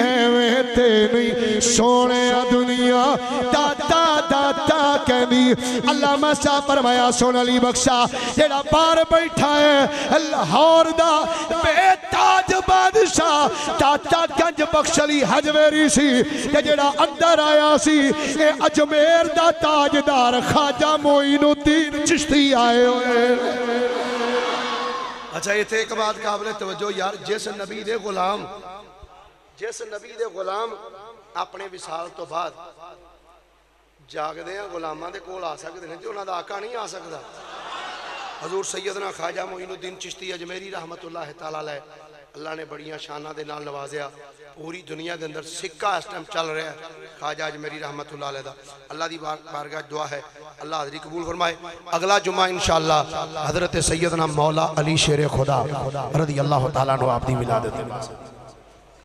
Speaker 3: ایویں تے نہیں سونے دنیا داتا داتا کہنی علامہ صاحب فرمایا سن علی بخشا جیڑا بار بیٹھا ہے لاہور دا بے تاج بادشاہ داتا گنج بخش علی حجویری سی کہ جیڑا اندر آیا سی اے اجمیر دا تاجدار خواجہ معین الدین چشتی آئے ہوئے اچھا یہ تھے ایک بات قابل توجہ یار جس نبی دے غلام اپنے وصال تو بعد جاگ دے ہیں غلامہ دے کول آ سکتے ہیں جو انہاں دا آقا نہیں آ سکتا حضور سیدنا خواجہ معین الدین چشتی اجمیری رحمت اللہ تعالیٰ علیہ اللہ نے بڑیاں شانہ دے نال نوازیا پوری دنیا دے اندر سکہ اس ٹائم چل رہا ہے خواجہ اجمیری رحمت اللہ علیہ دا اللہ دی بارگاہ دعا ہے اللہ حضری قبول فرمائے اگلا جمعہ انشاءاللہ حضرت سیدنا مولا علی شیر خدا رضی اللہ تعالیٰ عنہ آپ دی ولادت